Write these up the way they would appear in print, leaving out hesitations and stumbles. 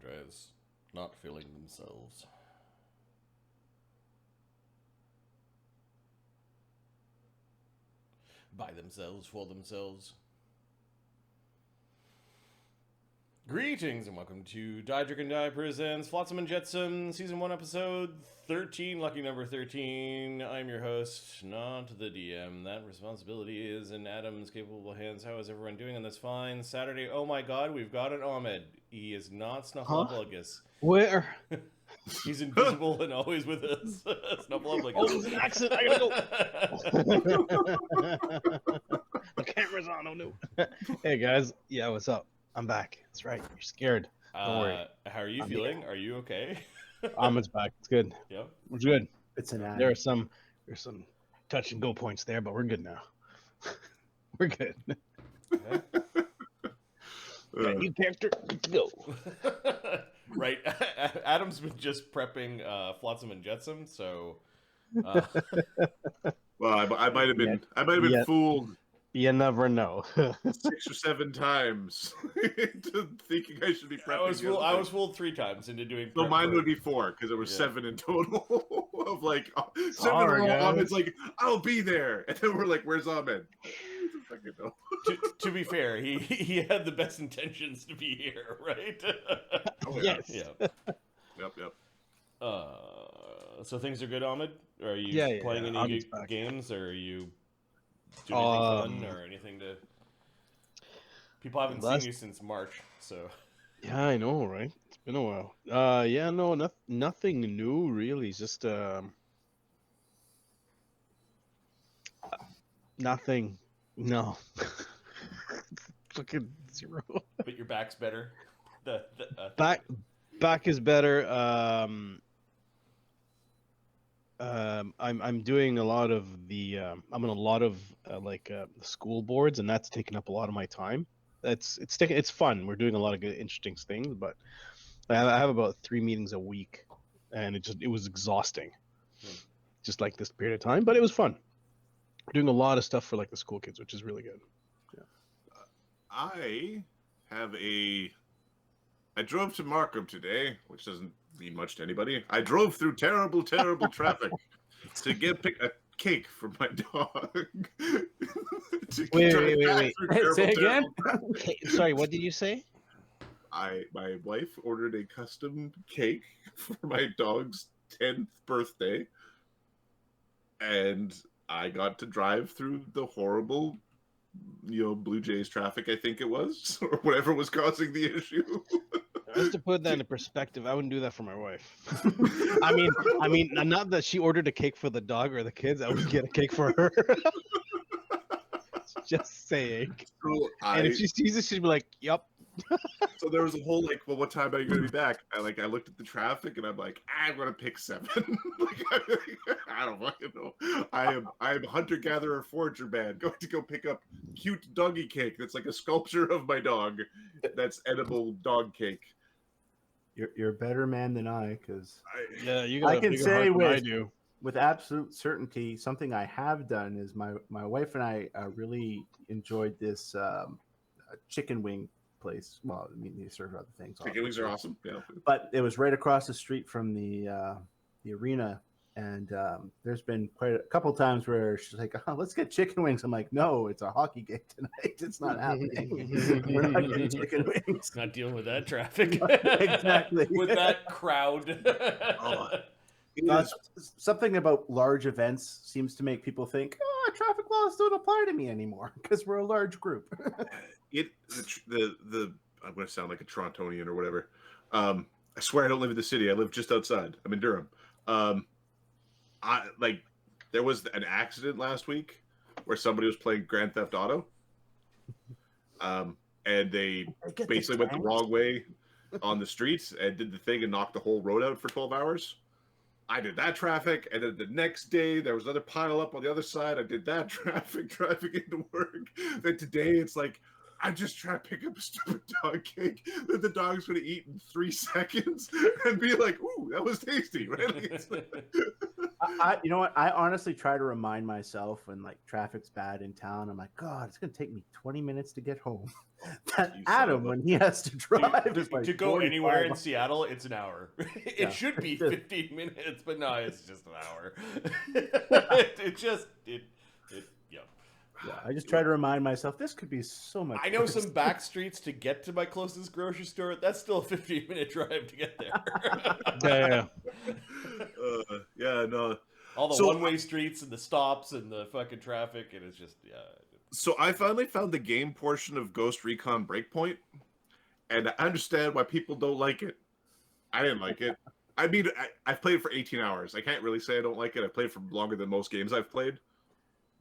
drives not filling themselves. By themselves, for themselves. Greetings and welcome to Die Drink and Die presents Flotsam and Jetsam, Season 1, Episode 13, lucky number 13. I'm your host, not the DM. That responsibility is in Adam's capable hands. How is everyone doing on this fine Saturday? Oh my god, we've got an Ahmed. He is not Snuffleupagus. Where? He's invisible and always with us. Snuffleupagus. Oh, there's an accident. I gotta go. The camera's on. Oh no. Hey guys. Yeah, what's up? I'm back. That's right. You're scared. Don't worry. How are you feeling? Here. Are you okay? Ahmed's back. It's good. Yeah. It's good. It's an ad. There's some touch and go points there, but we're good now. We're good. Got new character. Let's go. Right. Adam's been just prepping Flotsam and Jetsam, so. Well, I might have been fooled. You never know. 6 or 7 times into thinking I should be prepping. I was fooled 3 times into doing. So mine would be 4 because there were 7 in total. Of like 7 in a row. Ahmed's like, I'll be there, and then we're like, where's Ahmed? To be fair, he had the best intentions to be here, right? Oh, yeah. Yes. Yeah. Yep. So things are good, Ahmed? Or are you playing any games, or are you doing anything fun, or anything to... People haven't seen you since March, so... Yeah, I know, right? It's been a while. Yeah, no, nothing new, really. It's just, nothing. No. Fucking 0. But your back's better? Back is better. I'm doing a lot of the I'm in a lot of the school boards, and that's taking up a lot of my time. It's fun. We're doing a lot of good, interesting things, but I have about 3 meetings a week, and it was exhausting, just like this period of time. But it was fun. We're doing a lot of stuff for like the school kids, which is really good. Yeah. I drove to Markham today, which doesn't mean much to anybody. I drove through terrible traffic to pick a cake for my dog. Wait. Say again? Sorry, what did you say? My wife ordered a custom cake for my dog's 10th birthday, and I got to drive through the horrible, Blue Jays traffic, I think it was, or whatever was causing the issue. Just to put that into perspective, I wouldn't do that for my wife. I mean, not that she ordered a cake for the dog or the kids. I would get a cake for her. Just saying. So and if she sees it, she'd be like, "Yep." So there was a whole well, what time are you going to be back? I looked at the traffic and I'm like, I'm going to pick 7. I don't fucking know. I am hunter gatherer forager man going to go pick up cute doggy cake that's like a sculpture of my dog. That's edible dog cake. You're a better man than I, because I can say with absolute certainty, something I have done is my wife and I really enjoyed this chicken wing place. Well, I mean, they serve other things. Chicken wings are awesome. Yeah, but it was right across the street from the arena, and there's been quite a couple times where she's like, "Oh, let's get chicken wings." I'm like, "No, it's a hockey game tonight. It's not happening. We're not getting chicken wings. Not dealing with that traffic." Exactly. With that crowd. Something about large events seems to make people think, traffic laws don't apply to me anymore because we're a large group. I'm going to sound like a Torontonian or whatever. I swear I don't live in the city. I live just outside. I'm in Durham. There was an accident last week where somebody was playing Grand Theft Auto. And they basically went the wrong way on the streets and did the thing and knocked the whole road out for 12 hours. I did that traffic, and then the next day there was another pile up on the other side. I did that traffic driving into work. Then today it's like, I'm just trying to pick up a stupid dog cake that the dog's going to eat in 3 seconds and be like, ooh, that was tasty, right? You know what? I honestly try to remind myself when like traffic's bad in town. I'm like, God, it's gonna take me 20 minutes to get home. That You son Adam, of a- when he has to drive, is like to go 45 anywhere in miles. Seattle, it's an hour. It Yeah. should be 15 minutes, but no, it's just an hour. Yeah. Yeah, I just try to remind myself this could be so much. I know worse. some back streets to get to my closest grocery store. That's still a 15-minute drive to get there. Yeah. No. All the So- one-way streets and the stops and the fucking traffic, and it's just So I finally found the game portion of Ghost Recon Breakpoint, and I understand why people don't like it. I didn't like it. I mean, I've played it for 18 hours. I can't really say I don't like it. I've played for longer than most games I've played.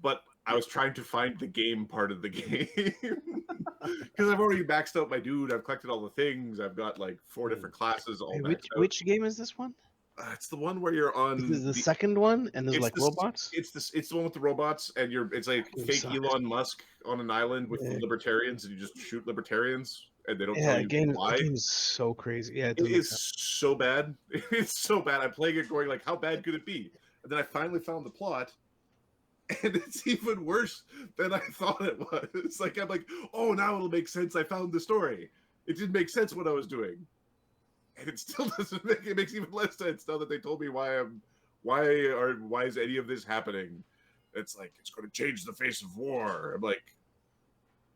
But I was trying to find the game part of the game. Because I've already maxed out my dude. I've collected all the things. I've got like 4 different classes. All maxed out. Which game is this one? It's the one where you're on. This is the second one, and there's it's like the- robots. It's the one with the robots, and it's like Game fake sucks. Elon Musk on an island with Yeah. libertarians, and you just shoot libertarians, and they don't Yeah, tell you why. the game's so crazy. Yeah, It doesn't make is sense. so bad. It's so bad. I'm playing it going like, how bad could it be? And then I finally found the plot, and it's even worse than I thought it was. It's like, I'm like, oh, now it'll make sense. I found the story. It didn't make sense what I was doing. And it still doesn't make it makes even less sense now that they told me why is any of this happening? It's like it's going to change the face of war. I'm like,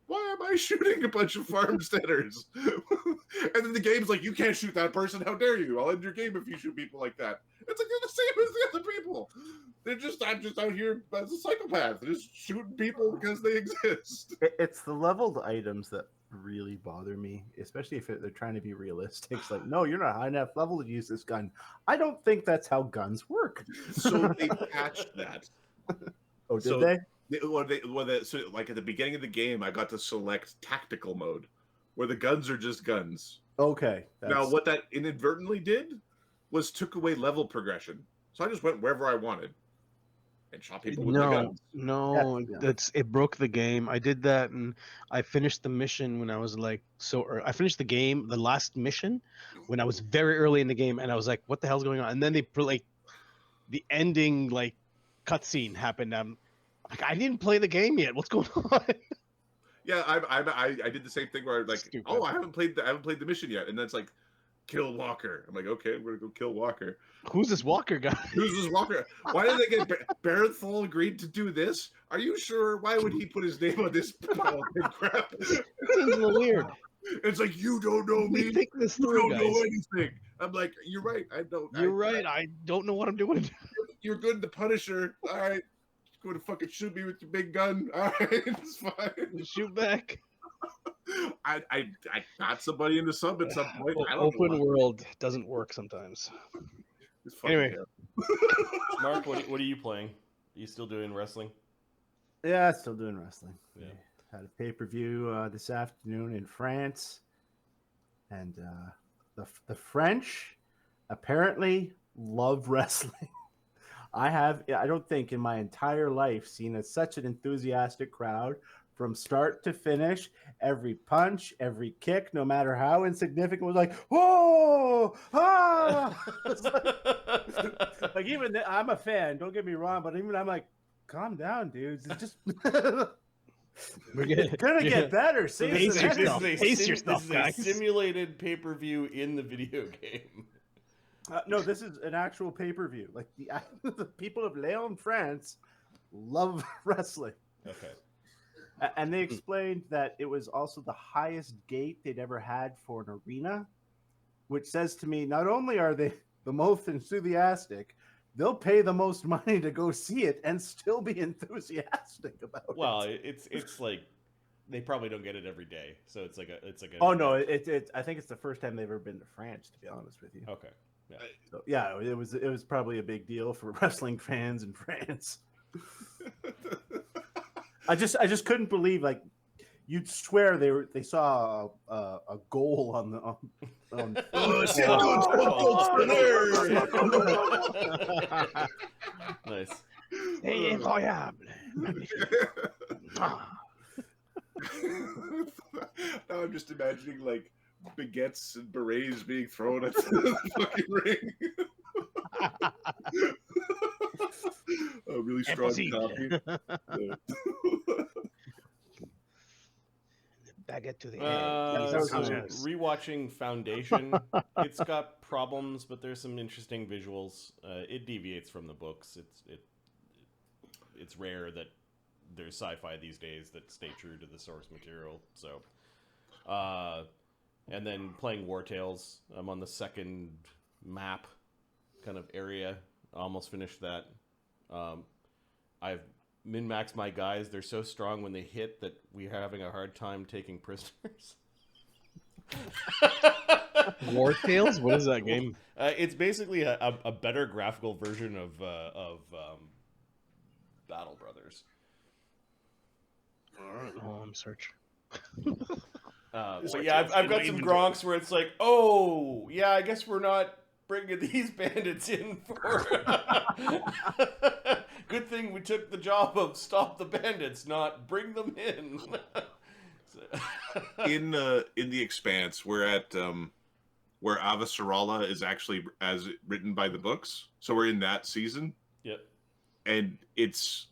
why am I shooting a bunch of farmsteaders? And then the game's like, you can't shoot that person. How dare you? I'll end your game if you shoot people like that. It's like they're the same as the other people. I'm just out here as a psychopath, just shooting people because they exist. It's the leveled items that really bother me, especially if they're trying to be realistic. It's like, no, you're not high enough level to use this gun. I don't think that's how guns work. So they patched that. Oh, did So- they? So like at the beginning of the game, I got to select tactical mode, where the guns are just guns. Okay. Now, what that inadvertently did was took away level progression. So I just went wherever I wanted and shot people with the guns. No, Yeah. it broke the game. I did that, and I finished the mission when I was like I finished the last mission, when I was very early in the game, and I was like, "What the hell's going on?" And then they put like the ending like cutscene happened. I'm like, I didn't play the game yet. What's going on? Yeah, I did the same thing where like, Stupid. oh, I haven't played the mission yet, and then it's like, kill Walker. I'm like, okay, we're gonna go kill Walker. Who's this Walker guy? Who's this Walker? Why did they get Barenthal agreed to do this? Are you sure? Why would he put his name on this pile of crap? It seems a little weird. It's like, you don't know We me. think this You through, don't guys. know anything. I'm like, you're right. I don't. You're right. I don't know what I'm doing. You're good, the Punisher. All right, go to fucking shoot me with your big gun. All right, it's fine. Shoot back. I got somebody in the sub at some point. I don't know Open why. world doesn't work sometimes. It's fucking Anyway. terrible. Mark, what are you playing? Are you still doing wrestling? Yeah, still doing wrestling. Yeah. Had a pay-per-view this afternoon in France, and the French apparently love wrestling. I don't think in my entire life seen such an enthusiastic crowd from start to finish. Every punch, every kick, no matter how insignificant, was like, whoa, ah! It's like even I'm a fan. Don't get me wrong, but even I'm like, calm down, dudes. It's just it's gonna get better. Save Pace some yourself. energy. Pace yourself, this is guys. a simulated pay-per-view in the video game. No, this is an actual pay-per-view. Like the people of Lyon, France, love wrestling. Okay. And they explained that it was also the highest gate they'd ever had for an arena, which says to me, not only are they the most enthusiastic, they'll pay the most money to go see it and still be enthusiastic about Well, it. it's like they probably don't get it every day, so it's like a. Oh no, it I think it's the first time they've ever been to France, to be honest with you. Okay. So, yeah, it was probably a big deal for wrestling fans in France. I just couldn't believe, like, you'd swear they saw a goal on the on Nice. Hey, incroyable. Now I'm just imagining like baguettes and berets being thrown at the fucking ring. a really And strong proceed. coffee. Yeah. Baguette to the Rewatching Foundation, it's got problems, but there's some interesting visuals. It deviates from the books. It's rare that there's sci-fi these days that stay true to the source material. So, and then playing War Tales, I'm on the second map kind of area. Almost finished that. I've min-maxed my guys. They're so strong when they hit that we're having a hard time taking prisoners. War Tales? What is that game? It's basically a better graphical version of Battle Brothers. Oh, I'm search. But yeah, I've got some gronks where it's like, oh, yeah, I guess we're not bringing these bandits in for... Good thing we took the job of stop the bandits, not bring them in. In the Expanse, we're at where Avasarala is actually as written by the books. So we're in that season. Yep. And it's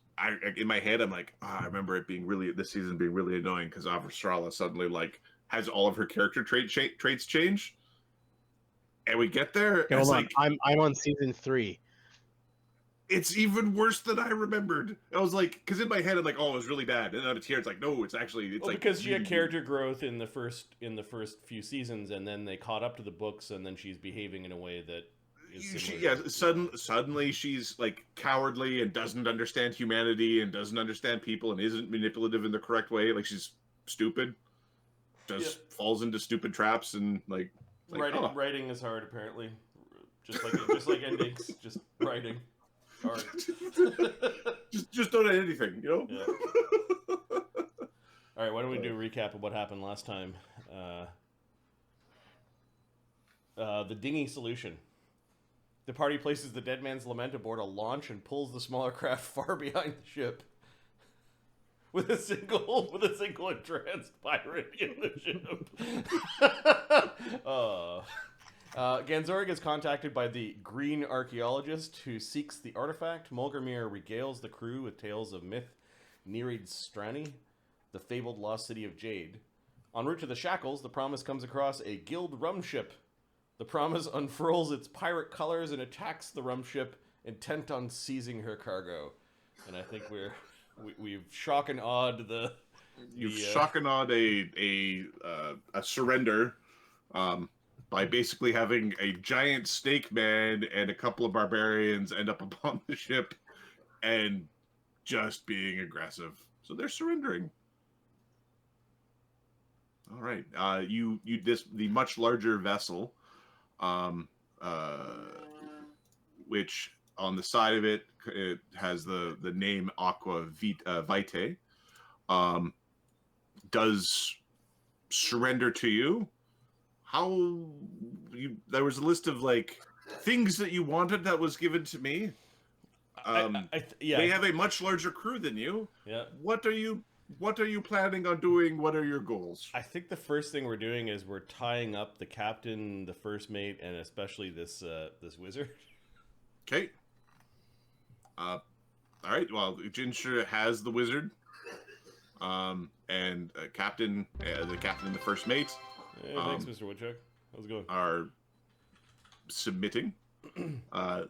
in my head, I'm like, I remember it being this season being really annoying because Avasarala suddenly like has all of her character traits change. And we get there, Okay, and it's hold on. like I'm on season 3. it's even worse than I remembered. I was like, because in my head I'm like, oh, it was really bad, and then it's here, it's like, no, it's like because she had character growth in the first few seasons, and then they caught up to the books, and then she's behaving in a way that is similar. Suddenly she's like cowardly and doesn't understand humanity and doesn't understand people and isn't manipulative in the correct way. Like she's stupid, falls into stupid traps and like writing is hard apparently, just like endings, just writing. just don't add anything, you know? Yeah. All right, why don't we do a recap of what happened last time? The dinghy solution. The party places the dead man's lament aboard a launch and pulls the smaller craft far behind the ship. With a single entranced pirate in the ship. Ganzorig is contacted by the green archaeologist who seeks the artifact. Mulgrimir regales the crew with tales of myth, Nereid Strani, the fabled lost city of Jade. En route to the Shackles, the Promise comes across a guild rum ship. The Promise unfurls its pirate colors and attacks the rum ship, intent on seizing her cargo. And I think we've shock and awed You've shock and awed a surrender. By basically having a giant snake man and a couple of barbarians end up upon the ship and just being aggressive. So they're surrendering. All right. The much larger vessel, which on the side of it has the name Aqua Vitae, does surrender to you. There was a list of like things that you wanted that was given to me. They have a much larger crew than you. Yeah. What are you planning on doing? What are your goals? I think the first thing we're doing is we're tying up the captain, the first mate, and especially this wizard. Okay. All right. Well, Jinsha has the wizard, and the captain and the first mate. Yeah, thanks, Mr. Woodchuck. How's it going? Are submitting.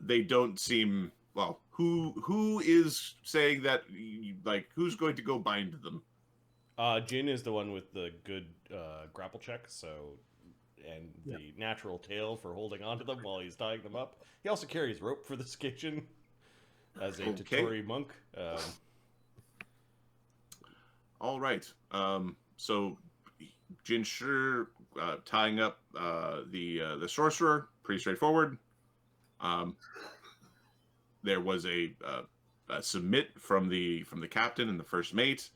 They don't seem well. Who is saying that? Like, who's going to go bind them? Jin is the one with the good grapple check, and the natural tail for holding onto them while he's tying them up. He also carries rope for this kitchen as a Totori monk. All right. So Jinshi tying up the sorcerer, pretty straightforward. There was a submit from the captain and the first mate,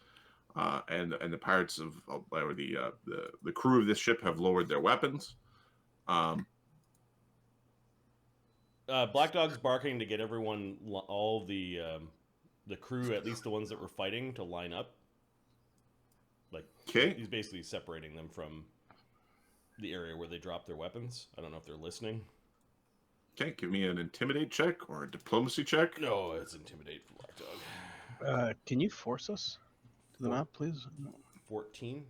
and the pirates or the crew of this ship have lowered their weapons. Black Dog's barking to get everyone, all the crew, at least the ones that were fighting, to line up. Like, he's basically separating them from the area where they dropped their weapons. I don't know if they're listening. Okay, give me an intimidate check or a diplomacy check. No, it's intimidate for Black Dog. Can you force us to the map, please? 14.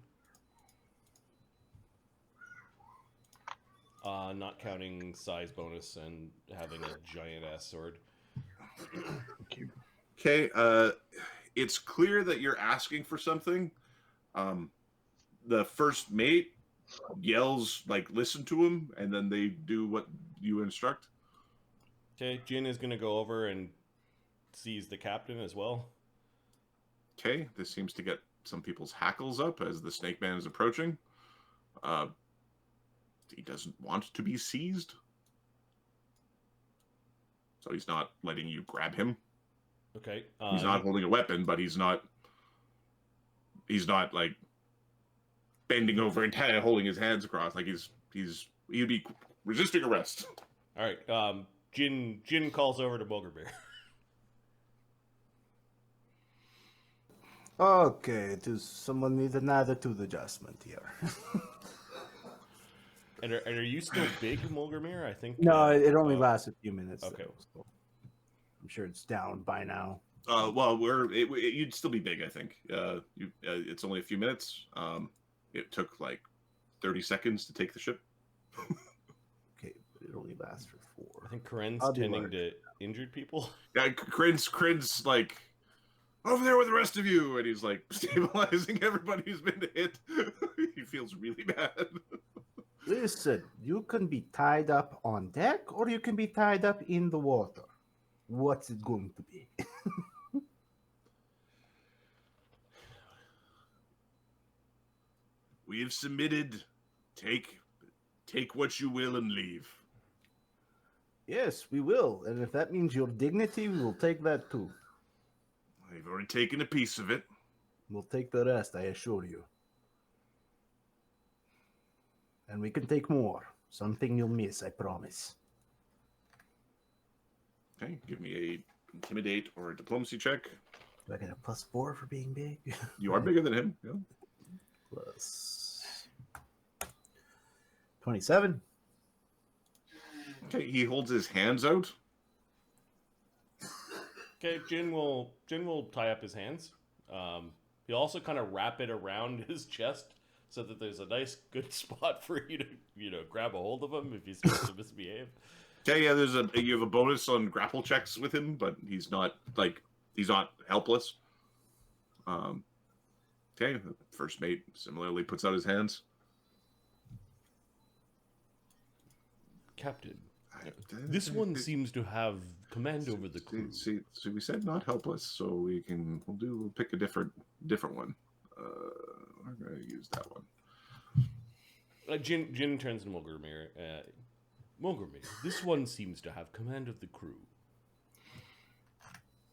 Not counting size bonus and having a giant ass sword. Thank you. Okay, it's clear that you're asking for something. The first mate yells, like, listen to him, and then they do what you instruct. Okay, Jin is going to go over and seize the captain as well. Okay, this seems to get some people's hackles up as the Snake Man is approaching. He doesn't want to be seized. So he's not letting you grab him. Okay. He's not holding a weapon, but he's not like bending over and holding his hands across. Like he'd be resisting arrest. All right. Jin calls over to Bogrebeer. Okay, someone needs an attitude adjustment here. And are you still big, Mulgrimir? I think. No, it only lasts a few minutes. Okay. So I'm sure it's down by now. Well, you'd still be big, I think. It's only a few minutes. It took like 30 seconds to take the ship. Okay, but it only lasts for 4. I think Karen's tending to injured people. Yeah, Krin's like, over there with the rest of you, and he's like stabilizing everybody who's been hit. He feels really bad. Listen, you can be tied up on deck, or you can be tied up in the water. What's it going to be? We have submitted. Take what you will and leave. Yes, we will. And if that means your dignity, we will take that too. I've already taken a piece of it. We'll take the rest, I assure you. And we can take more. Something you'll miss, I promise. Okay, give me a intimidate or a diplomacy check. Do I get a +4 for being big? You are bigger than him. Yeah. Plus 27. Okay, he holds his hands out. Okay, Jin will tie up his hands. He'll also kind of wrap it around his chest so that there's a nice, good spot for you to grab a hold of him if he's supposed to misbehave. Okay, yeah, you have a bonus on grapple checks with him, but he's not helpless. Okay, the first mate similarly puts out his hands. Captain, this one seems to have command over the crew. See, we said not helpless, so we'll pick a different one. We're gonna use that one. Jin turns to Mulgrimir. Mulgrimir, this one seems to have command of the crew.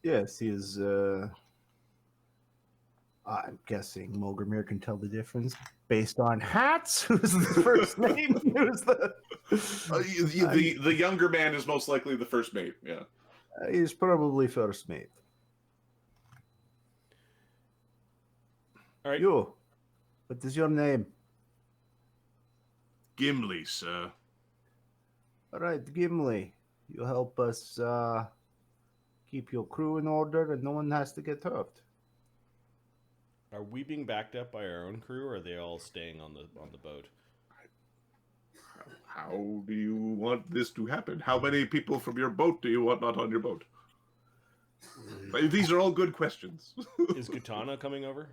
Yes, he is. I'm guessing Mulgrimir can tell the difference based on hats. Who's the first name? Who's the younger man is most likely the first mate. Yeah, he's probably first mate. All right. You, what is your name? Gimli, sir. All right, Gimli. You help us keep your crew in order, and no one has to get hurt. Are we being backed up by our own crew, or are they all staying on the boat? How do you want this to happen? How many people from your boat do you want not on your boat? These are all good questions. Is Katana coming over,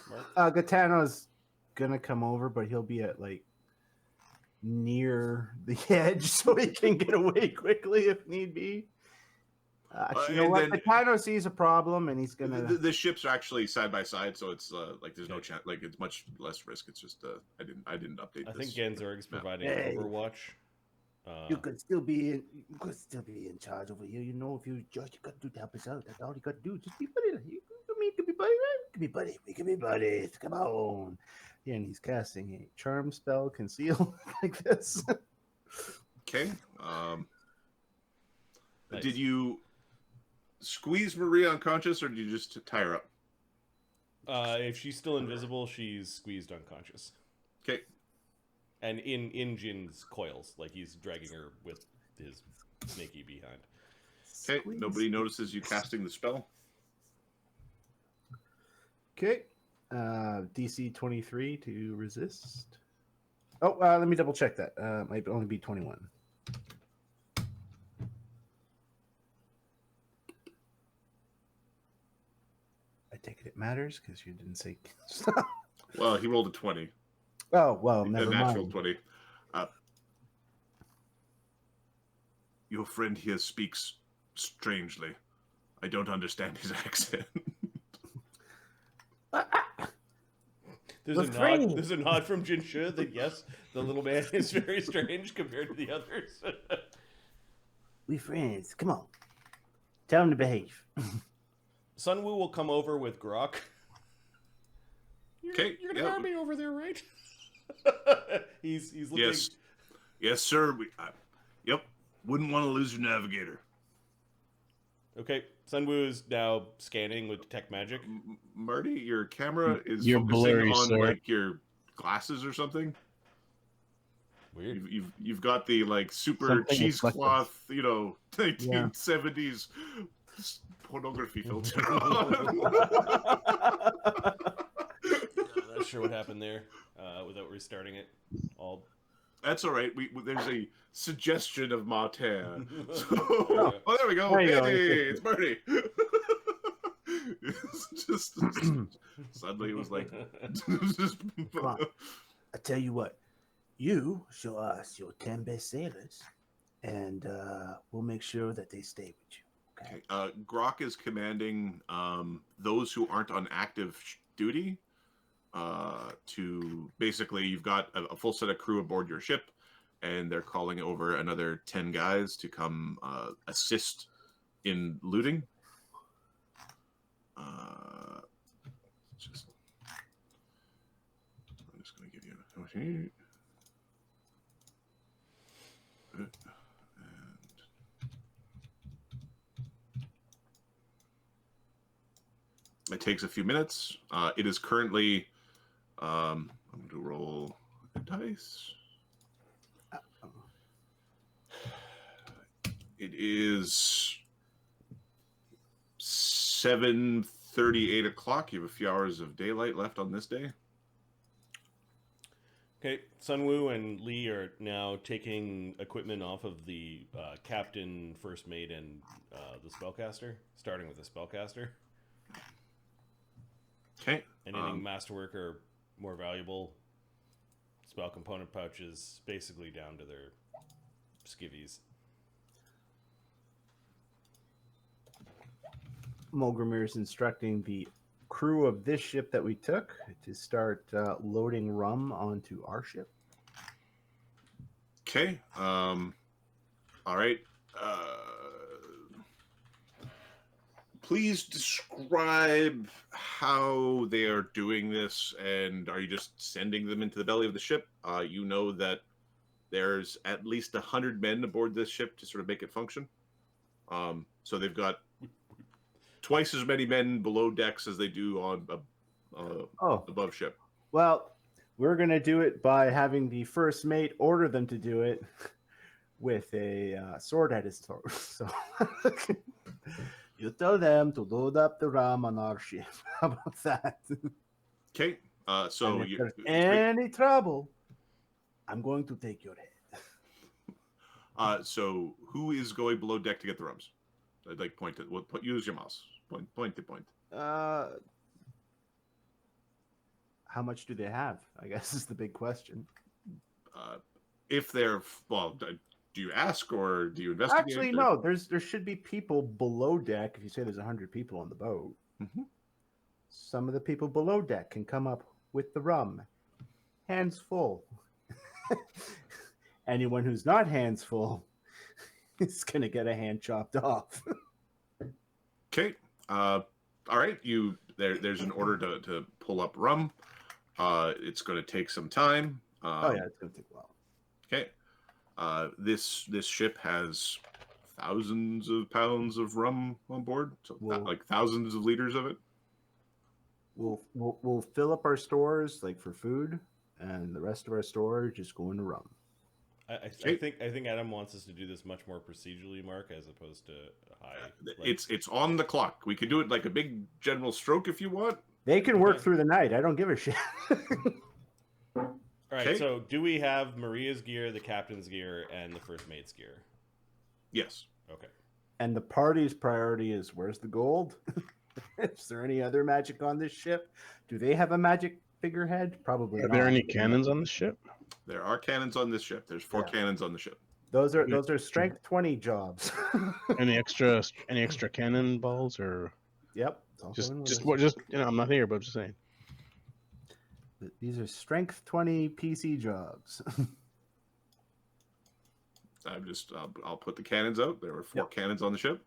Mark? Gatano's gonna come over, but he'll be at near the edge so he can get away quickly if need be. You know what? Gatano sees a problem and he's gonna. The ships are actually side by side, so it's there's no chance. It's much less risk. It's just I didn't update. I think Genzorg's providing Overwatch. You could still be in charge over here. You know, if you just got to help us out, that's all you got to do. Just be buddy. You can be buddy, right? We can be buddy. We can be buddies. Come on. Yeah, and he's casting a charm spell, conceal like this. Okay. Nice. Did you squeeze Maria unconscious, or did you just tie her up? If she's still invisible, she's squeezed unconscious. Okay. And in Jin's coils, like he's dragging her with his sneaky behind. Okay, nobody notices you casting the spell. Okay. DC 23 to resist. Oh, let me double check that. Might only be 21. I take it matters because you didn't say. Well, he rolled a 20. Oh, well, A never natural mind. 20. Your friend here speaks strangely. I don't understand his accent. There's a nod from Jinshu that yes, the little man is very strange compared to the others. We friends. Come on. Tell him to behave. Sunwoo will come over with Grok. Okay, You're gonna grab me over there, right? he's looking. Yes, sir. Yep. Wouldn't want to lose your navigator. Okay, Sunwoo is now scanning with detect magic. Marty, your camera is You're focusing blurry, on sir. like your glasses or something. Weird. You've got the like super Something cheesecloth, 1970s pornography filter on. Not sure what happened there without restarting it. That's all right. There's a suggestion of Martin. So, there we go. There you go. Hey, it's Marty. It's just suddenly it was like. Come on. I tell you what. You show us your 10 best sailors, and we'll make sure that they stay with you. Okay. Grok is commanding those who aren't on active duty to basically you've got a full set of crew aboard your ship, and they're calling over another 10 guys to come assist in looting. I'm just going to give you and it takes a few minutes. It is currently I'm going to roll a dice. It is 7:38 o'clock. You have a few hours of daylight left on this day. Okay, Sunwoo and Lee are now taking equipment off of the captain, first mate, and the spellcaster, starting with the spellcaster. Okay. Anything masterwork or more valuable spell component pouches, basically down to their skivvies. Mulgrimir is instructing the crew of this ship that we took to start loading rum onto our ship. Okay. All right. Please describe how they are doing this, and are you just sending them into the belly of the ship? You know that there's at least 100 men aboard this ship to sort of make it function. So they've got twice as many men below decks as they do on above ship. Well, we're going to do it by having the first mate order them to do it with a sword at his throat. So you tell them to load up the rum on our ship. How about that? Okay. So if there's any trouble, I'm going to take your head. So who is going below deck to get the rums? I'd like point it. Use your mouse. Point. How much do they have? I guess is the big question. If they're do you ask or do you investigate? Actually, no. There should be people below deck. If you say there's 100 people on the boat, some of the people below deck can come up with the rum, hands full. Anyone who's not hands full is gonna get a hand chopped off. Okay. All right. There's an order to pull up rum. It's going to take some time. It's going to take a while. Okay. This ship has thousands of pounds of rum on board, so like thousands of liters of it. We'll fill up our stores like for food, and the rest of our storage is going to rum. I think Adam wants us to do this much more procedurally, Mark, as opposed to high. It's on the clock. We could do it like a big general stroke if you want. They can work through the night. I don't give a shit. All right. So, do we have Maria's gear, the captain's gear, and the first mate's gear? Yes. Okay. And the party's priority is where's the gold? Is there any other magic on this ship? Do they have a magic figurehead? Probably Are not. there any cannons on the ship? There are cannons on this ship. There's 4 cannons on the ship. Those are strength 20 jobs. Any extra cannon balls or Yep. just I'm not here, but I'm just saying. These are strength 20 PC jobs. I'll put the cannons out. There were 4 cannons on the ship.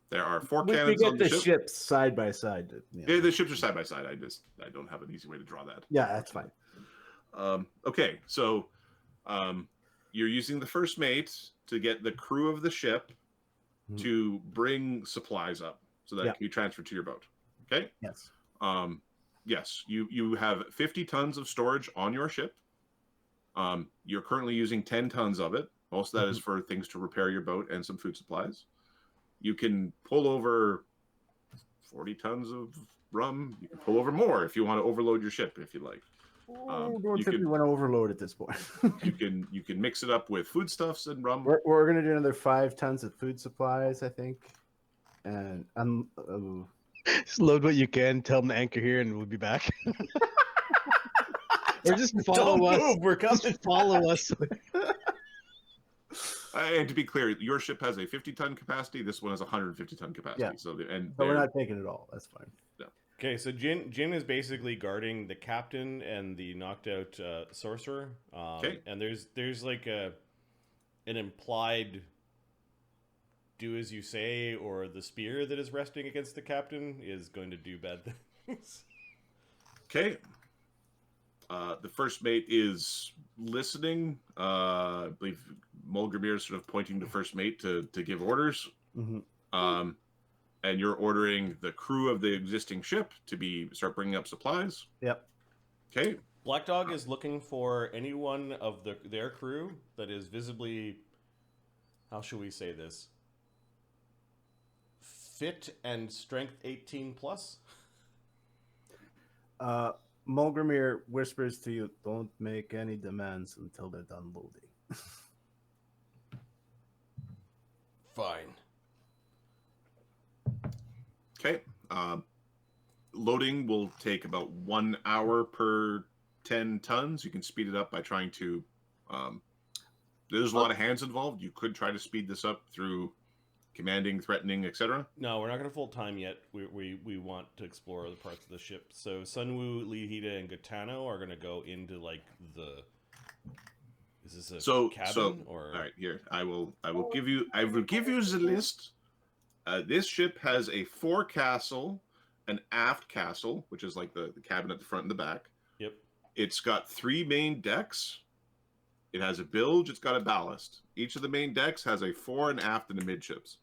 There are 4 We cannons get on the ship. ships side by side. Yeah, the ships are side by side. I don't have an easy way to draw that. Yeah, that's fine. Okay, so you're using the first mate to get the crew of the ship to bring supplies up so that it can be transferred to your boat. Okay? Yes. Yes, you have 50 tons of storage on your ship. You're currently using 10 tons of it. Most of that is for things to repair your boat and some food supplies. You can pull over 40 tons of rum. You can pull over more if you want to overload your ship, if you like. Don't think we want to overload at this point. you can mix it up with foodstuffs and rum. We're going to do another 5 tons of food supplies, I think. And just load what you can. Tell them to anchor here, and we'll be back. Or just follow us. Move, we're coming. Just follow us. And to be clear, your ship has a 50-ton capacity. This one has a 150-ton capacity. Yeah. So we're not taking it all. That's fine. No. Okay, so Jin is basically guarding the captain and the knocked out sorcerer. Okay. And there's like an implied do as you say, or the spear that is resting against the captain is going to do bad things. Okay. The first mate is listening. I believe Mulgrimir is sort of pointing to first mate to give orders. Mm-hmm. And you're ordering the crew of the existing ship to start bringing up supplies. Yep. Okay. Black Dog is looking for anyone of their crew that is visibly, how shall we say this, fit and strength 18 plus. Mulgrimir whispers to you, don't make any demands until they're done loading. Fine. Okay. Loading will take about 1 hour per 10 tons. You can speed it up by trying to... there's a lot of hands involved. You could try to speed this up through commanding, threatening, etc. No, we're not going to full time yet. We want to explore other parts of the ship. So Sunwoo, Lihida, and Gitano are going to go into like the... Is this a cabin? Or... All right, here. I will give you the list. This ship has a forecastle, an aft castle, which is like the cabin at the front and the back. Yep. It's got 3 main decks. It has a bilge. It's got a ballast. Each of the main decks has a fore and aft and a midships.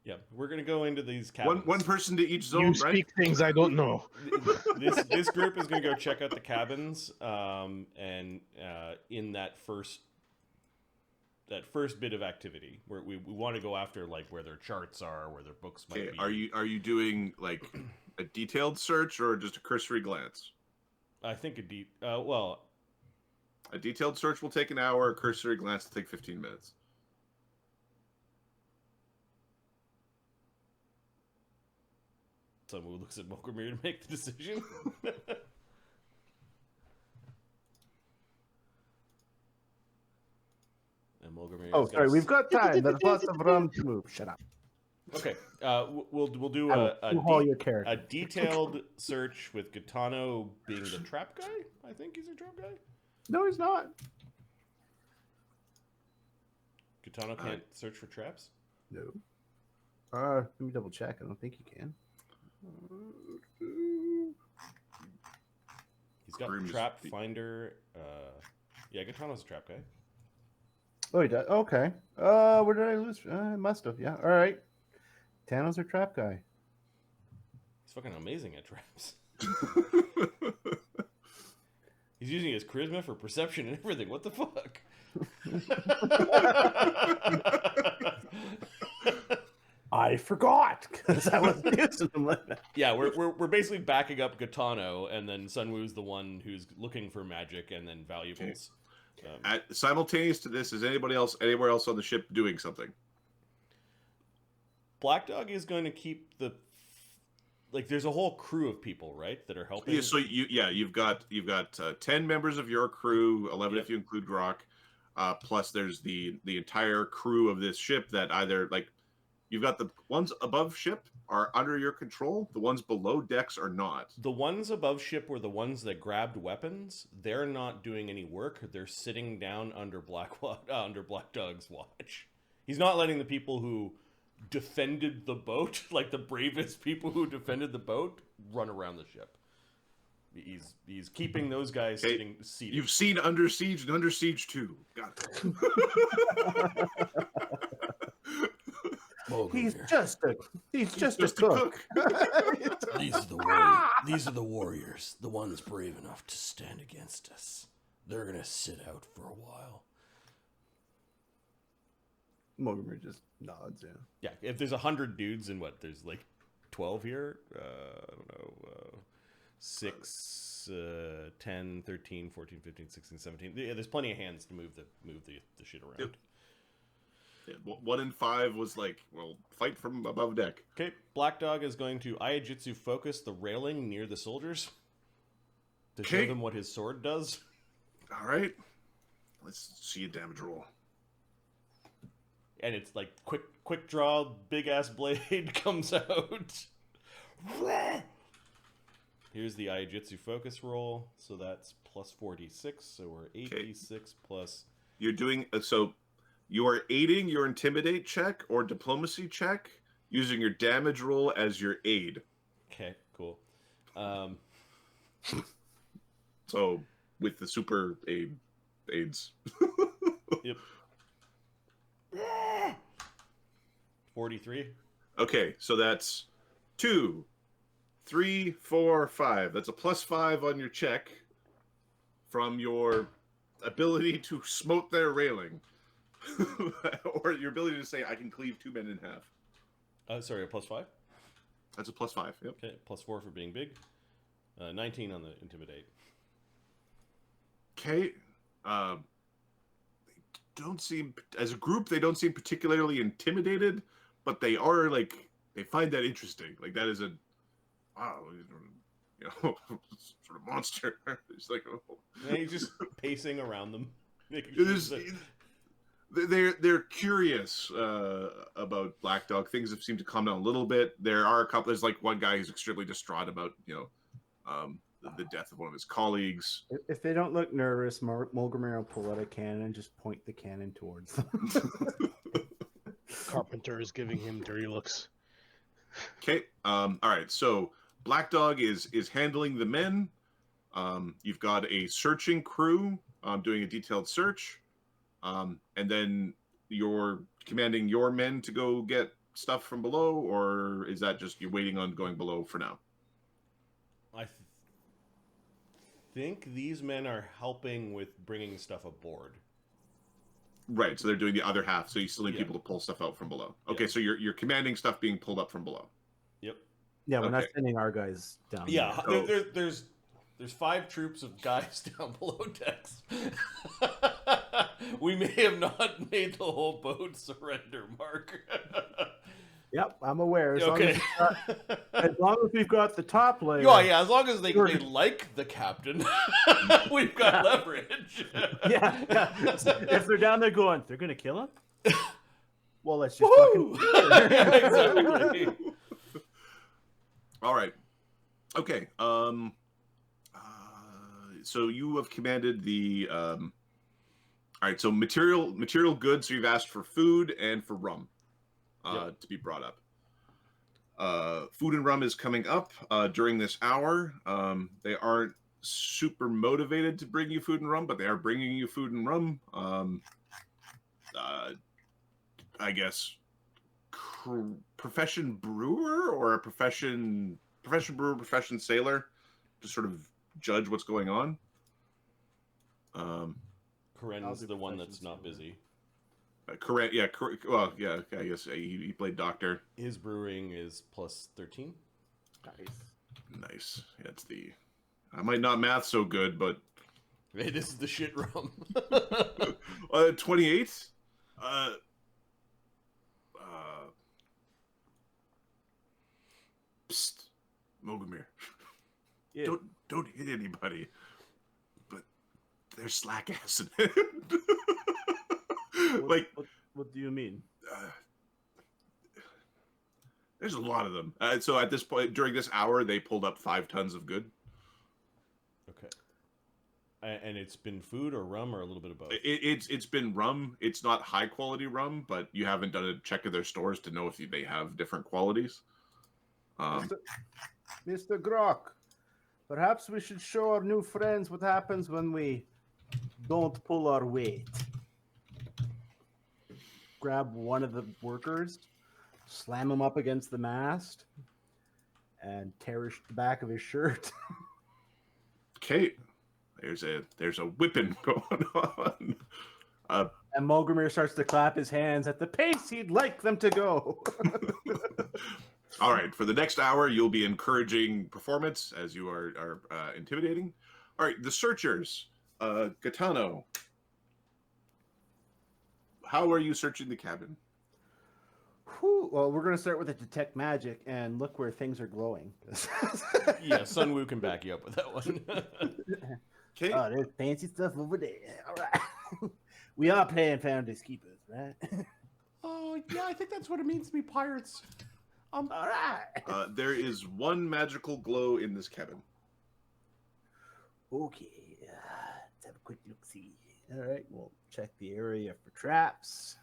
Yeah, we're gonna go into these cabins. One person to each zone, You right? speak things I don't know. This group is gonna go check out the cabins, and in that first bit of activity, where we want to go after like where their charts are, where their books might be. Are you doing like a detailed search or just a cursory glance? I think A detailed search will take an hour. A cursory glance will take 15 minutes. Someone looks at Mulgrimir to make the decision. And Mulgrimir. Oh, sorry, we've got time. There's lots of rum to move. Shut up. Okay, we'll do a detailed search with Gitano being the trap guy. I think he's a trap guy. No, he's not. Gitano can't search for traps? No. Let me double check. I don't think you can. He's got trap finder. Yeah, Gitano's a trap guy. Oh, he does. Okay. Where did I lose? I must have. Yeah. All right. Tano's our trap guy. He's fucking amazing at traps. He's using his charisma for perception and everything. What the fuck? I forgot because I wasn't using them like that. Yeah, we're basically backing up Gitano, and then Sunwoo's the one who's looking for magic and then valuables. Simultaneous to this, is anybody else anywhere else on the ship doing something? Black Dog is going to keep the there's a whole crew of people, right, that are helping. Yeah, so you've got 10 members of your crew, 11 if you include Grok, plus there's the entire crew of this ship that either you've got the ones above ship are under your control, the ones below decks are not. The ones above ship were the ones that grabbed weapons. They're not doing any work. They're sitting down under Black Dog's watch. He's not letting the people who defended the boat, like the bravest people who defended the boat, run around the ship. He's keeping those guys seated. You've seen Under Siege and Under Siege 2. Got it. He's just a cook. These are the warriors, the ones brave enough to stand against us. They're gonna sit out for a while. Mogamer just nods, Yeah, if there's 100 dudes and there's 12 here, I don't know, 6, 10, 13, 14, 15, 16, 17. Yeah, there's plenty of hands to move the shit around. Yep. Yeah, 1 in 5 was fight from above deck. Okay, Black Dog is going to Aijutsu focus the railing near the soldiers to show them what his sword does. All right, let's see a damage roll. And it's quick draw, big ass blade comes out. Here's the Aijutsu focus roll, so that's plus 46, so we're 86 plus. You're doing so. You are aiding your intimidate check or diplomacy check using your damage roll as your aid. Okay, cool. So with the super aids. Yep. 43. Okay, so that's 2, 3, 4, 5. That's a plus 5 on your check from your ability to smote their railing. Or your ability to say, I can cleave 2 men in half. Sorry, a plus 5? That's a plus 5, yep. Okay, plus 4 for being big. 19 on the intimidate. Okay. They don't seem, as a group, they don't seem particularly intimidated, but they are, they find that interesting. That is wow, sort of monster. It's And he's just pacing around them. They're curious about Black Dog. Things have seemed to calm down a little bit. There are a couple. There's one guy who's extremely distraught about the death of one of his colleagues. If they don't look nervous, Mulgrimir will pull out a cannon and just point the cannon towards them. Carpenter is giving him dirty looks. Okay. All right. So Black Dog is handling the men. You've got a searching crew doing a detailed search. And then you're commanding your men to go get stuff from below, or is that just you're waiting on going below for now? I think these men are helping with bringing stuff aboard. Right, so they're doing the other half, so you still need people to pull stuff out from below. Okay, so you're commanding stuff being pulled up from below. Yep. Yeah, we're not sending our guys down. Yeah, there's 5 troops of guys down below decks. We may have not made the whole boat surrender, Mark. Yep, I'm aware. As Okay. as long as we've got the top layer. Oh, yeah, as long as they like the captain, we've got leverage. Yeah. If they're down there going, they're going to kill him? Well, let's just Woo! fucking... Yeah, exactly. All right. Okay. So you have commanded the... all right, so material goods, so you've asked for food and for rum to be brought up. Food and rum is coming up during this hour. They aren't super motivated to bring you food and rum, but they are bringing you food and rum. I guess profession brewer or a profession brewer, profession sailor to sort of judge what's going on. Corinne's do the one professions that's not too. busy. Correct. Yeah. Well, yeah. I guess he played doctor. His brewing is plus 13. Nice. Nice. That's the. I might not math so good, but Hey, this is the shit rum. 28. Psst, Mogumir. Yeah. Don't hit anybody. But there's slack acid. What do you mean? There's a lot of them. So at this point, during this hour, they pulled up 5 tons of good. Okay. And it's been food or rum or a little bit of both? It's been rum. It's not high quality rum, but you haven't done a check of their stores to know if they have different qualities. Mr. Grok, perhaps we should show our new friends what happens when we don't pull our weight. Grab one of the workers, slam him up against the mast, and tear the back of his shirt. Okay, there's a whipping going on. And Mogumir starts to clap his hands at the pace he'd like them to go. All right, for the next hour, you'll be encouraging performance as you are intimidating. All right, the searchers. Gaetano, how are you searching the cabin? Whew, well, we're going to start with the detect magic and look where things are glowing. Yeah, Sunwoo can back you up with that one. Okay. Oh, there's fancy stuff over there. All right. We are playing Founders Keepers, right? Oh, yeah, I think that's what it means to be pirates. All right. There is one magical glow in this cabin. Okay. Let's have a quick look-see. All right, we'll check the area for traps.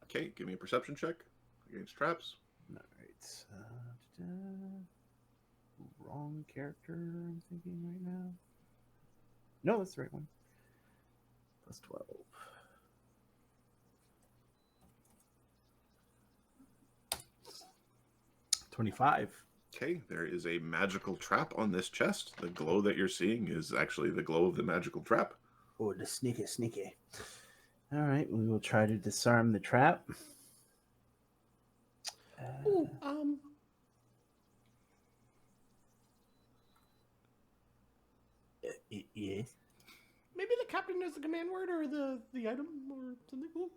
Okay, give me a perception check against traps. All right. Wrong character, I'm thinking right now. No, that's the right one. Plus 12. 25. Okay, there is a magical trap on this chest. The glow that you're seeing is actually the glow of the magical trap. Oh, the sneaky. All right, we will try to disarm the trap. Ooh, Yes. maybe the captain knows the command word or the item or something. Ooh.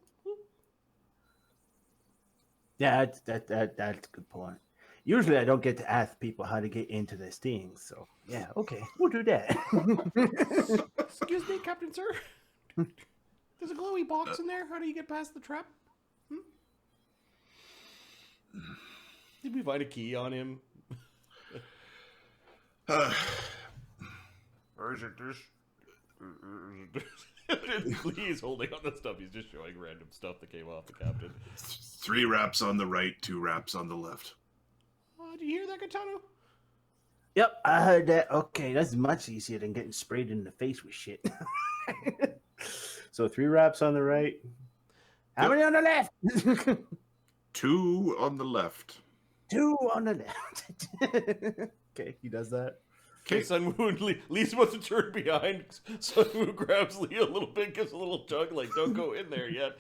Yeah, that's a good point. Usually I don't get to ask people how to get into this thing, so yeah, okay, we'll do that. Excuse me, Captain Sir. There's a glowy box in there. How do you get past the trap? Did we find a key on him? Or is it this? He's holding on the stuff. He's just showing random stuff that came off the captain. 3 wraps on the right, 2 wraps on the left. Do you hear that, Gaetano? Yep, I heard that. Okay, that's much easier than getting sprayed in the face with shit. So 3 wraps on the right. How many on the left? 2 on the left. 2 on the left. Okay, he does that. Okay, Sunwoo Lee's supposed to turn behind. Sunwoo grabs Lee a little bit, gives a little tug, like, don't go in there yet.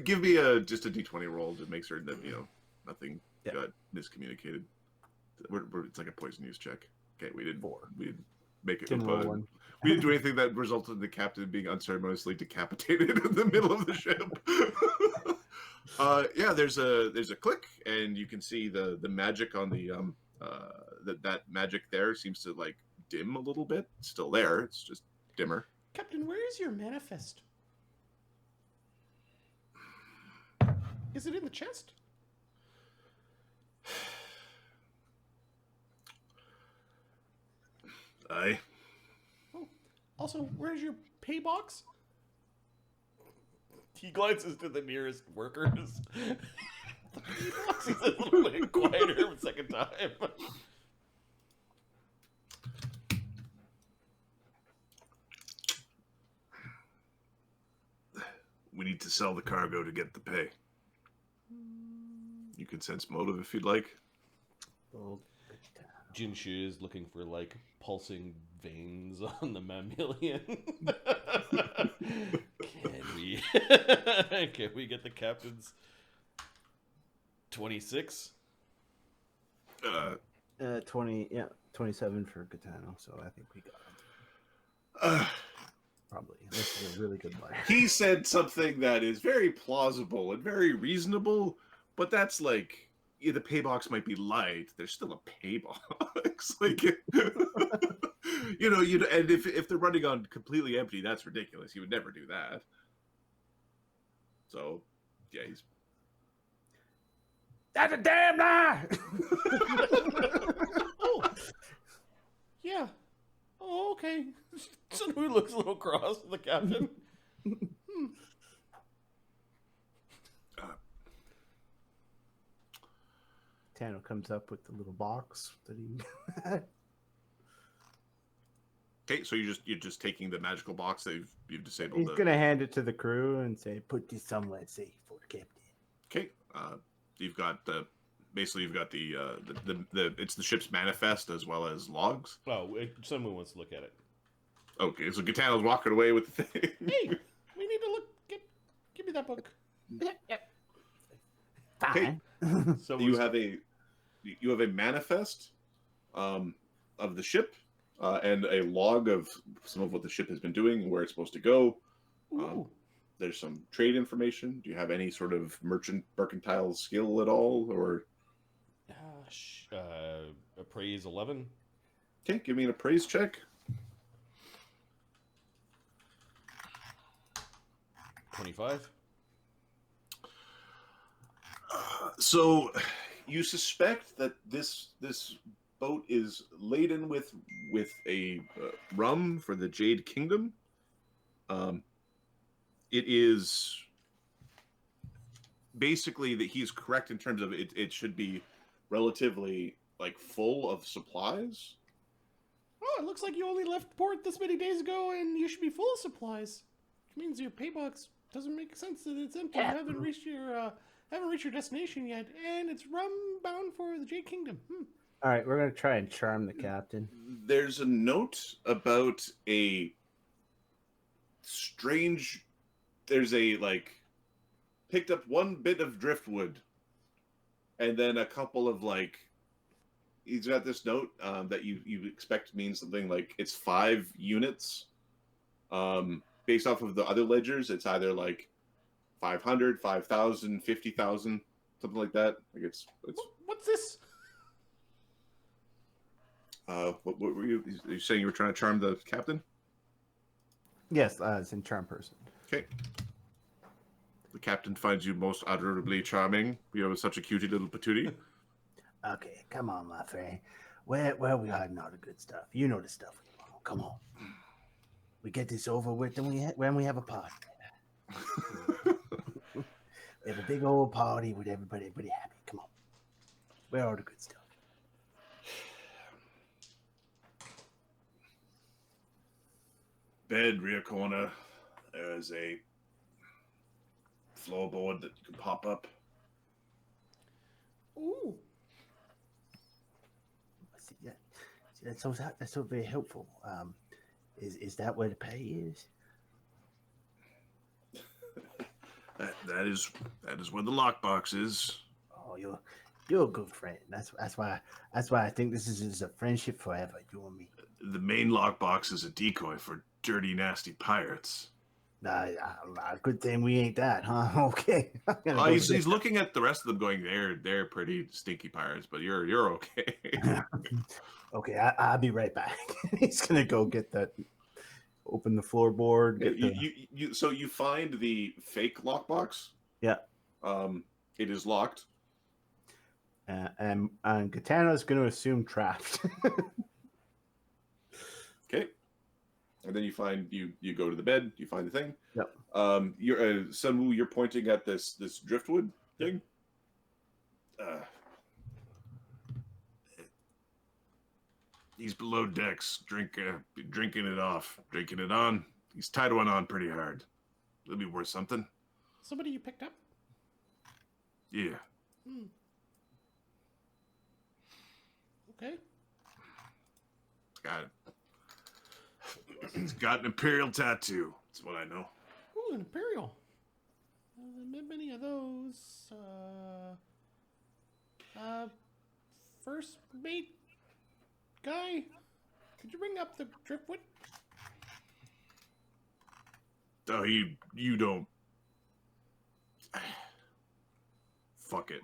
Give me just a d20 roll to make sure that, nothing got miscommunicated. It's like a poison use check. Okay, we didn't make it. We didn't do anything that resulted in the captain being unceremoniously decapitated in the middle of the ship. Yeah, there's a click, and you can see the magic on the that magic there seems to like dim a little bit. It's still there. It's just dimmer. Captain, where is your manifest? Is it in the chest? Aye. Oh, also, where's your pay box? He glances to the nearest workers. The pay box is a little bit quieter the second time. We need to sell the cargo to get the pay. You can sense motive if you'd like. Jinshu is looking for like pulsing veins on the mammalian. Can we? Can we get the captain's 26? 27 for Katano, so I think we got him. Probably. This is a really good liar. He said something that is very plausible and very reasonable, but that's like, yeah, the pay box might be light. There's still a pay box. Like, and if they're running on completely empty, that's ridiculous. He would never do that. So, yeah, he's. That's a damn lie! Oh, yeah. Oh, okay. Sunwoo looks a little cross at the captain. Tano comes up with the little box that he. Okay, so you're just taking the magical box that you've disabled. He's gonna hand it to the crew and say, "Put this somewhere safe for the captain." Okay, you've got basically you've got the it's the ship's manifest as well as logs. Oh, someone wants to look at it. Okay, so Gitano's walking away with the thing. Hey, we need to look. Give me that book. Fine. So you have a manifest of the ship and a log of some of what the ship has been doing, where it's supposed to go. There's some trade information. Do you have any sort of mercantile skill at all, or appraise 11? Okay, give me an appraise check. 25. So you suspect that this boat is laden with a rum for the Jade Kingdom. It is basically that he's correct in terms of it should be relatively like full of supplies. Oh, it looks like you only left port this many days ago, and you should be full of supplies. Which means your pay box doesn't make sense that it's empty. You haven't reached your destination yet, and it's rum bound for the Jade Kingdom. All right, we're gonna try and charm the captain. There's a note about a strange. There's a picked up one bit of driftwood, and then a couple of he's got this note that you expect means something like it's 5 units. Based off of the other ledgers, it's either 500, 5,000, 50,000, something like that. It's What's this? what were you? Are you saying you were trying to charm the captain? Yes, it's in charm person. Okay. The captain finds you most adorably charming. You have such a cutie little patootie. Okay, come on, my friend. Where we hiding all the good stuff? You know the stuff we want. Come on. We get this over with, then when we have a party. We have a big old party with everybody happy. Come on. Where are the good stuff? Bed, rear corner. There's a floorboard that you can pop up. Ooh. See, that's so very helpful. Is that where the pay is? That is where the lockbox is. Oh, you're a good friend. That's why I think this is a friendship forever. You and me. The main lockbox is a decoy for dirty, nasty pirates. Good thing we ain't that, huh? Okay. He's looking at the rest of them, going, they're pretty stinky pirates, but you're okay. Okay, I'll be right back. He's gonna go get that. Open the floorboard. So you find the fake lockbox. Yeah. It is locked. And Katana's going to assume trapped. Okay. And then you find you go to the bed. You find the thing. Yep. You're Sunwoo. You're pointing at this driftwood thing. He's below decks, drinking it off, drinking it on. He's tied one on pretty hard. It'll be worth something. Somebody you picked up? Yeah. Okay. It's got an imperial tattoo. That's what I know. Ooh, an imperial. Many of those. First mate guy, could you bring up the driftwood? Oh, you don't. Fuck it.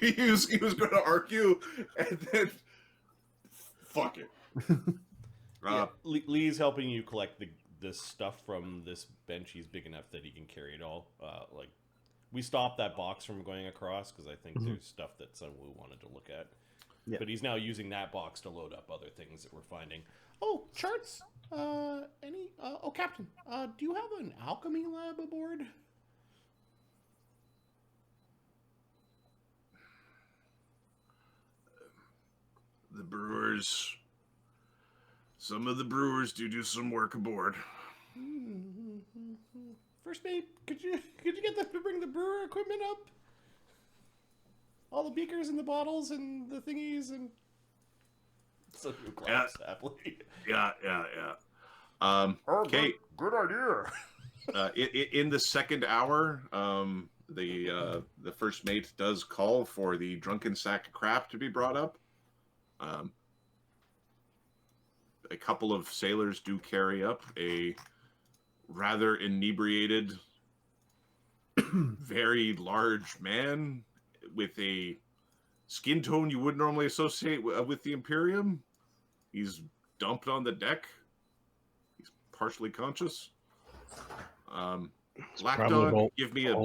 he was going to argue, and then fuck it. Lee's helping you collect the stuff from this bench. He's big enough that he can carry it all. Like, we stopped that box from going across because I think there's stuff that Sunwoo wanted to look at. Yeah. But he's now using that box to load up other things that we're finding. Oh, charts. Captain. Do you have an alchemy lab aboard? The brewers. Some of the brewers do some work aboard. First mate, could you get them to bring the brewer equipment up? All the beakers and the bottles and the thingies and so happily. Yeah. Okay. Good idea. In the second hour, the first mate does call for the drunken sack of crap to be brought up. A couple of sailors do carry up a rather inebriated, very large man with a skin tone you wouldn't normally associate with the Imperium. He's dumped on the deck. He's partially conscious. Black Dog, give me a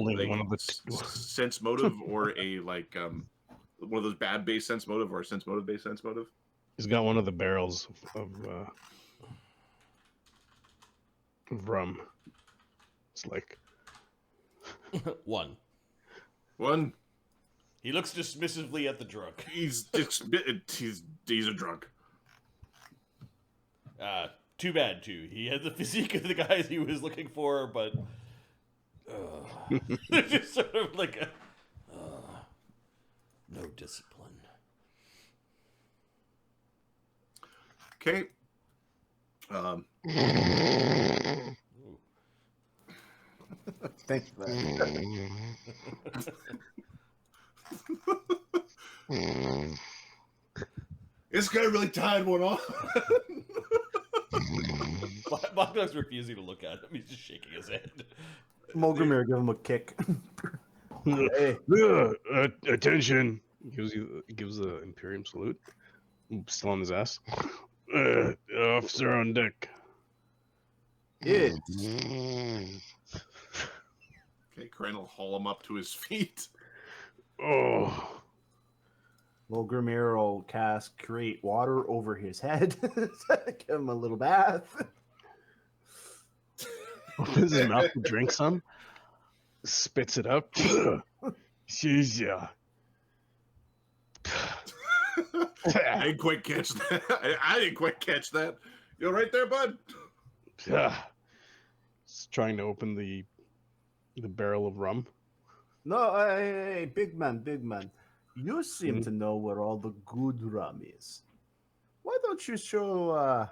sense motive or a one of those bad base sense motive or a sense motive base sense motive. He's got one of the barrels of rum. It's like one. He looks dismissively at the drunk. He's a drunk. Too bad too. He had the physique of the guys he was looking for, but just sort of like a no discipline. Okay. Thanks for that. This guy really tied one off. Black Dog's refusing to look at him. He's just shaking his head. Mulgrimir, give him a kick. Hey. Attention. He gives the Imperium salute. Still on his ass. Officer on deck. Yeah. Okay, Crane will haul him up to his feet. Oh. Mulgrimir will create water over his head. Give him a little bath. Opens his mouth to drink some. Spits it up. She's yeah. I didn't quite catch that. I didn't quite catch that. You're right there, bud. Yeah. He's trying to open the barrel of rum. No, hey, big man. You seem to know where all the good rum is. Why don't you show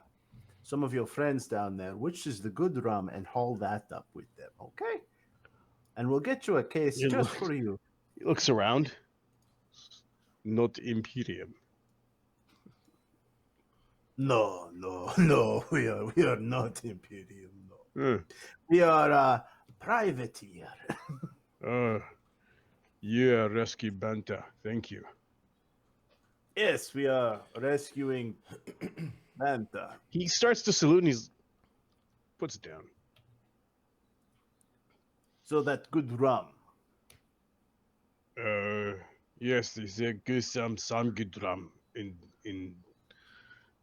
some of your friends down there which is the good rum and haul that up with them, okay? And we'll get you a case just for you. He looks around. Not Imperium. No. We are not Imperium. No. Hmm. We are privateer. Yeah, rescue Banta. Thank you. Yes, we are rescuing Banta. He starts to salute and he puts it down. So that good rum. Yes, there's a good some good rum in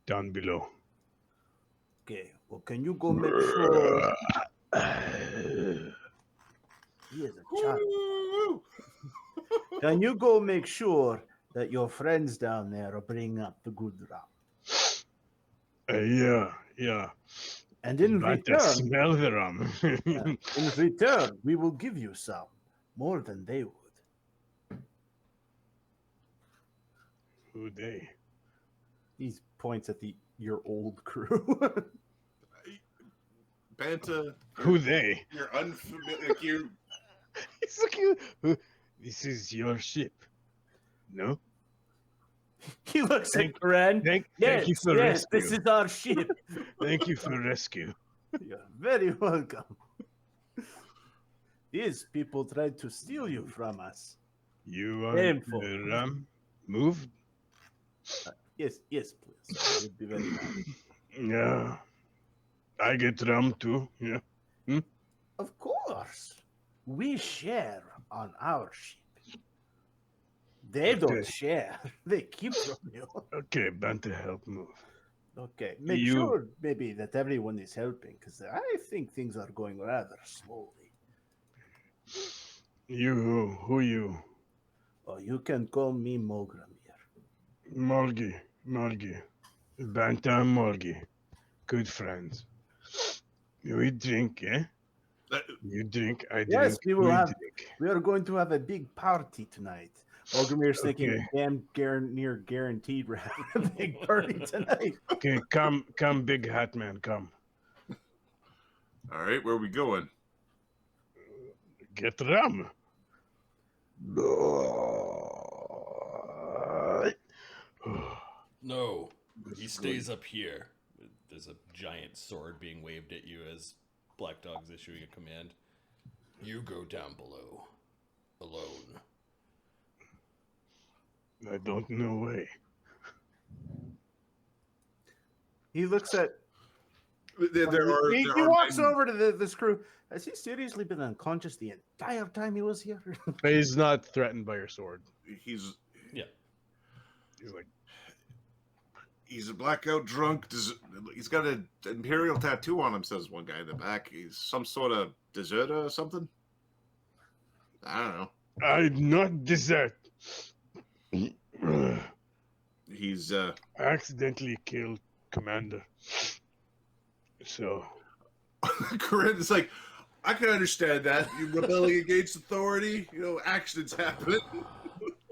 down below. Okay, well, can you go make sure? He is a child. Can you go make sure that your friends down there are bringing up the good rum? Yeah. And in But return, smell the rum. in return, we will give you some more than they would. Who they? He points at your old crew. Banta, Who they? you're unfamiliar. Like you, He's looking. This is your ship. No. He looks Thank- at Karen. Thank you for yes, rescue. this is our ship. Thank you for rescue. You're very welcome. These people tried to steal you from us. You are Painful. move. Yes, please. That would be very nice. Yeah. I get rum too. Yeah. Of course. We share on our ship. They don't Okay. share. They keep from you. Okay, Banta, help move. Okay. Make You- sure maybe that everyone is helping, because I think things are going rather slowly. You, who you? Oh, you can call me Mogramir. Morgi. Banta and Morgi. Good friends. We drink, eh? You drink, I drink. Yes, we will have. drink. We are going to have a big party tonight. Mogramir's thinking, Okay. damn, near guaranteed we're having a big party tonight. Okay, come, big hat man, come. all right, where are we going? Get rum. No, he stays up here. There's a giant sword being waved at you as Black Dog's issuing a command. You go down below. Alone. I don't know way. He looks at. There He are walks men- over to this crew. Has he seriously been unconscious the entire time he was here? He's not threatened by your sword. He's He's like, he's a blackout drunk. He's got an imperial tattoo on him, says one guy in the back. He's some sort of deserter or something. I don't know. I'm not desert. He's Accidentally killed commander. So Corinne's like, I can understand that. You rebelling against authority, accidents happen.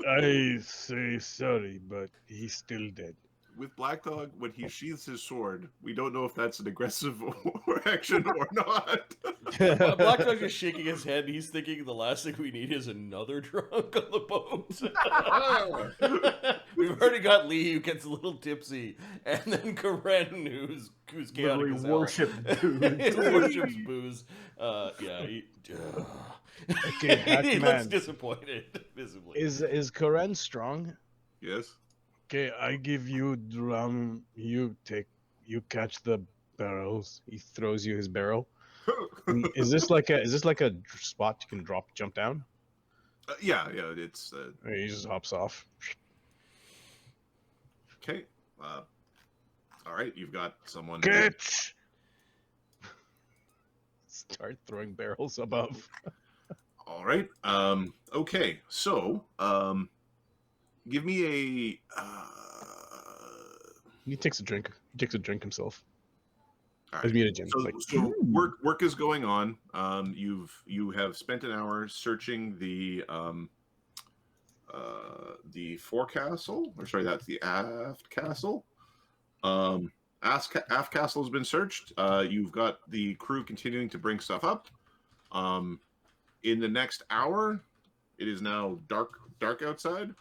I say sorry, but he's still dead. With Black Dog, when he sheaths his sword, we don't know if that's an aggressive action or not. Black Dog's just shaking his head. And he's thinking the last thing we need is another drunk on the boat. We've already got Lee who gets a little tipsy, and then Karen who's chaotic Literally as hell. worship booze. Worships booze. Yeah. Okay, Hat He Man. looks disappointed visibly. Is Karen strong? Yes. Okay, I give you drum. You catch the barrels. He throws you his barrel. Is this like a spot you can jump down? Yeah. It's Or he just hops off. okay. All right, you've got someone. Catch! Start throwing barrels above. All right. Okay. So, give me a. He takes a drink. He takes a drink himself. All As right. mutagen. So, Like, so work is going on. You have spent an hour searching the forecastle, or sorry, that's the aft castle. Aft castle has been searched. You've got the crew continuing to bring stuff up. In the next hour, it is now dark outside,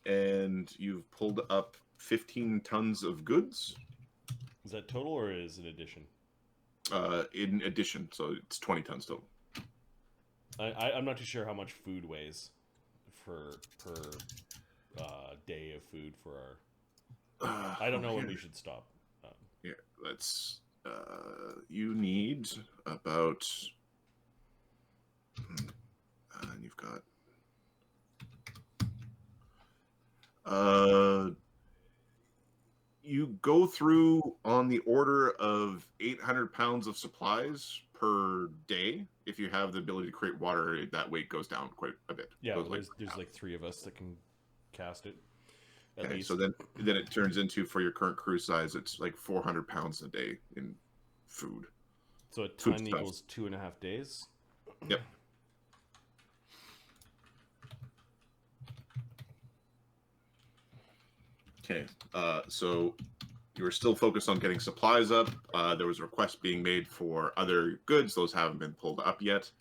and you've pulled up 15 tons of goods. Is that total or is it addition? In addition, so it's 20 tons total. I'm not too sure how much food weighs per day of food for our. I don't know when we should stop. Yeah, that's you need about. And you've got. You go through on the order of 800 pounds of supplies per day. If you have the ability to create water, that weight goes down quite a bit. Yeah, Goes there's like 3 of us that can cast it. At Okay, least. so then it turns into, for your current crew size, it's like 400 pounds a day in food. So a food ton stuff. equals 2.5 days. Yep. Okay. So you were still focused on getting supplies up. There was a request being made for other goods. Those haven't been pulled up yet.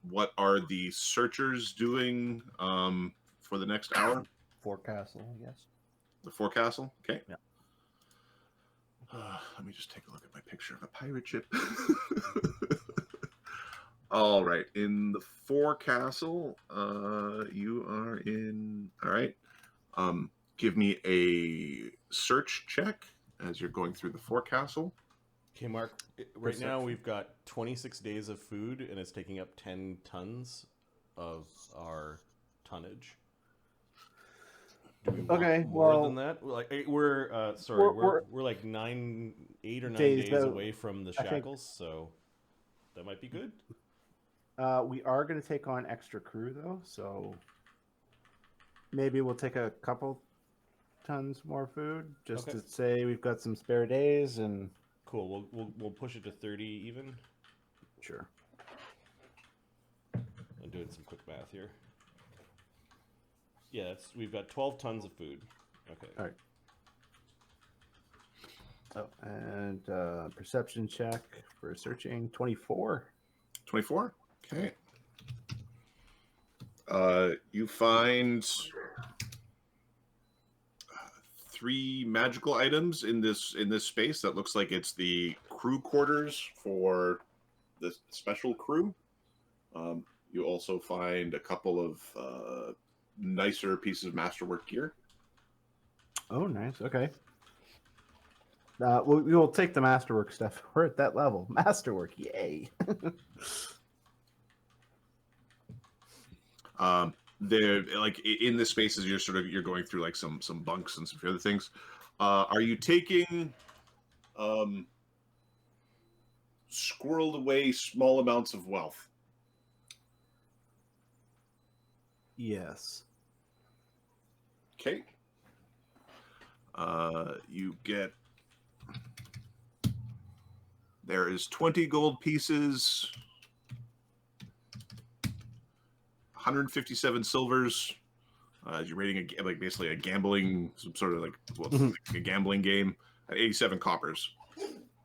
What are the searchers doing for the next hour? Forecastle, I guess. The forecastle? Okay. Yeah. Let me just take a look at my picture of a pirate ship. All right. In the forecastle, you are in. All right. Give me a search check as you're going through the forecastle. Okay, Mark. Right now we've got 26 days of food, and it's taking up 10 tons of our tonnage. Do we want more than that? We're like 8 or 9 days away from the shackles, so that might be good. We are going to take on extra crew though, so maybe we'll take a couple tons more food just to say we've got some spare days. And cool. We'll push it to 30 even. Sure. I'm doing some quick math here. Yeah, we've got 12 tons of food. Okay. All right. Oh, and perception check for searching 24. 24. Okay. You find 3 magical items in this space that looks like it's the crew quarters for the special crew. You also find a couple of nicer pieces of masterwork gear. Oh, nice. Okay. We will take the masterwork stuff. We're at that level. Masterwork, yay! They're like in the spaces you're going through like some bunks and some other things. Are you taking squirreled away small amounts of wealth? Yes. Okay. You get. There is 20 gold pieces, 157 silvers. You're rating basically a gambling, some sort of a gambling game at 87 coppers.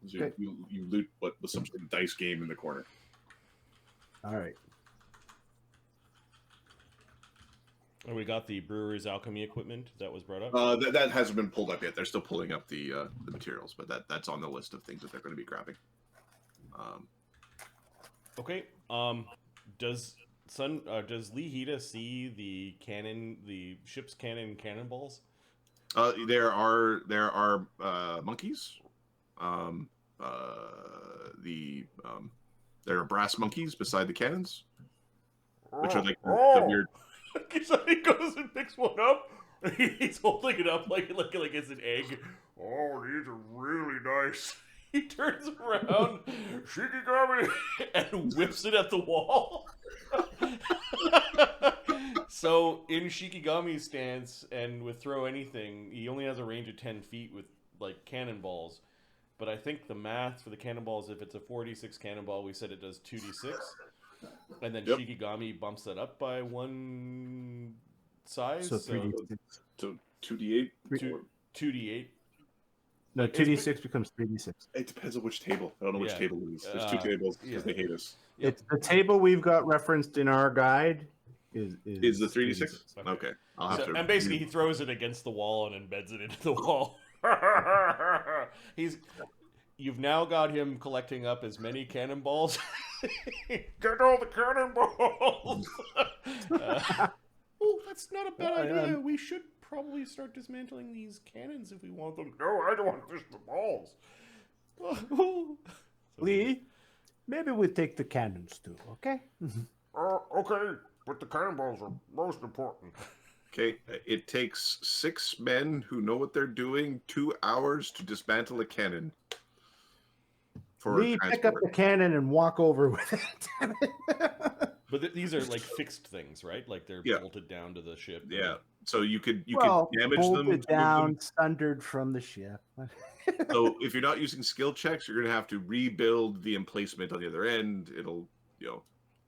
So you loot what was some sort of dice game in the corner. All right. And we got the brewer's alchemy equipment that was brought up. That hasn't been pulled up yet. They're still pulling up the materials, but that's on the list of things that they're going to be grabbing. Okay. Does Lee Hita see the ship's cannonballs? There are monkeys. There are brass monkeys beside the cannons, which are like the weird. He goes and picks one up. He's holding it up like it's an egg. Oh, these are really nice. He turns around, Shikigami, and whips it at the wall. So in Shikigami's stance and with throw anything, he only has a range of 10 feet with like cannonballs. But I think the math for the cannonballs, if it's a 4d6 cannonball, we said it does 2d6. And then Shikigami bumps that up by one size. So 3d6. So 2d8? 2d8. No, 2d6 becomes 3d6. It depends on which table. I don't know which table it is. There's 2 tables because they hate us. It's the table we've got referenced in our guide is the 3d6? Okay. I'll have to. And basically he throws it against the wall and embeds it into the wall. You've now got him collecting up as many cannonballs. Get all the cannonballs! That's not a bad idea. We should probably start dismantling these cannons if we want them. No, I don't want just the balls. Lee, maybe we take the cannons too, okay? Okay, but the cannonballs are most important. Okay, it takes 6 men who know what they're doing 2 hours to dismantle a cannon. Lee, pick up the cannon and walk over with it. But these are like fixed things, right? Like they're bolted down to the ship. Yeah. So you could damage them. Bolted down, sundered from the ship. So if you're not using skill checks, you're going to have to rebuild the emplacement on the other end. It'll,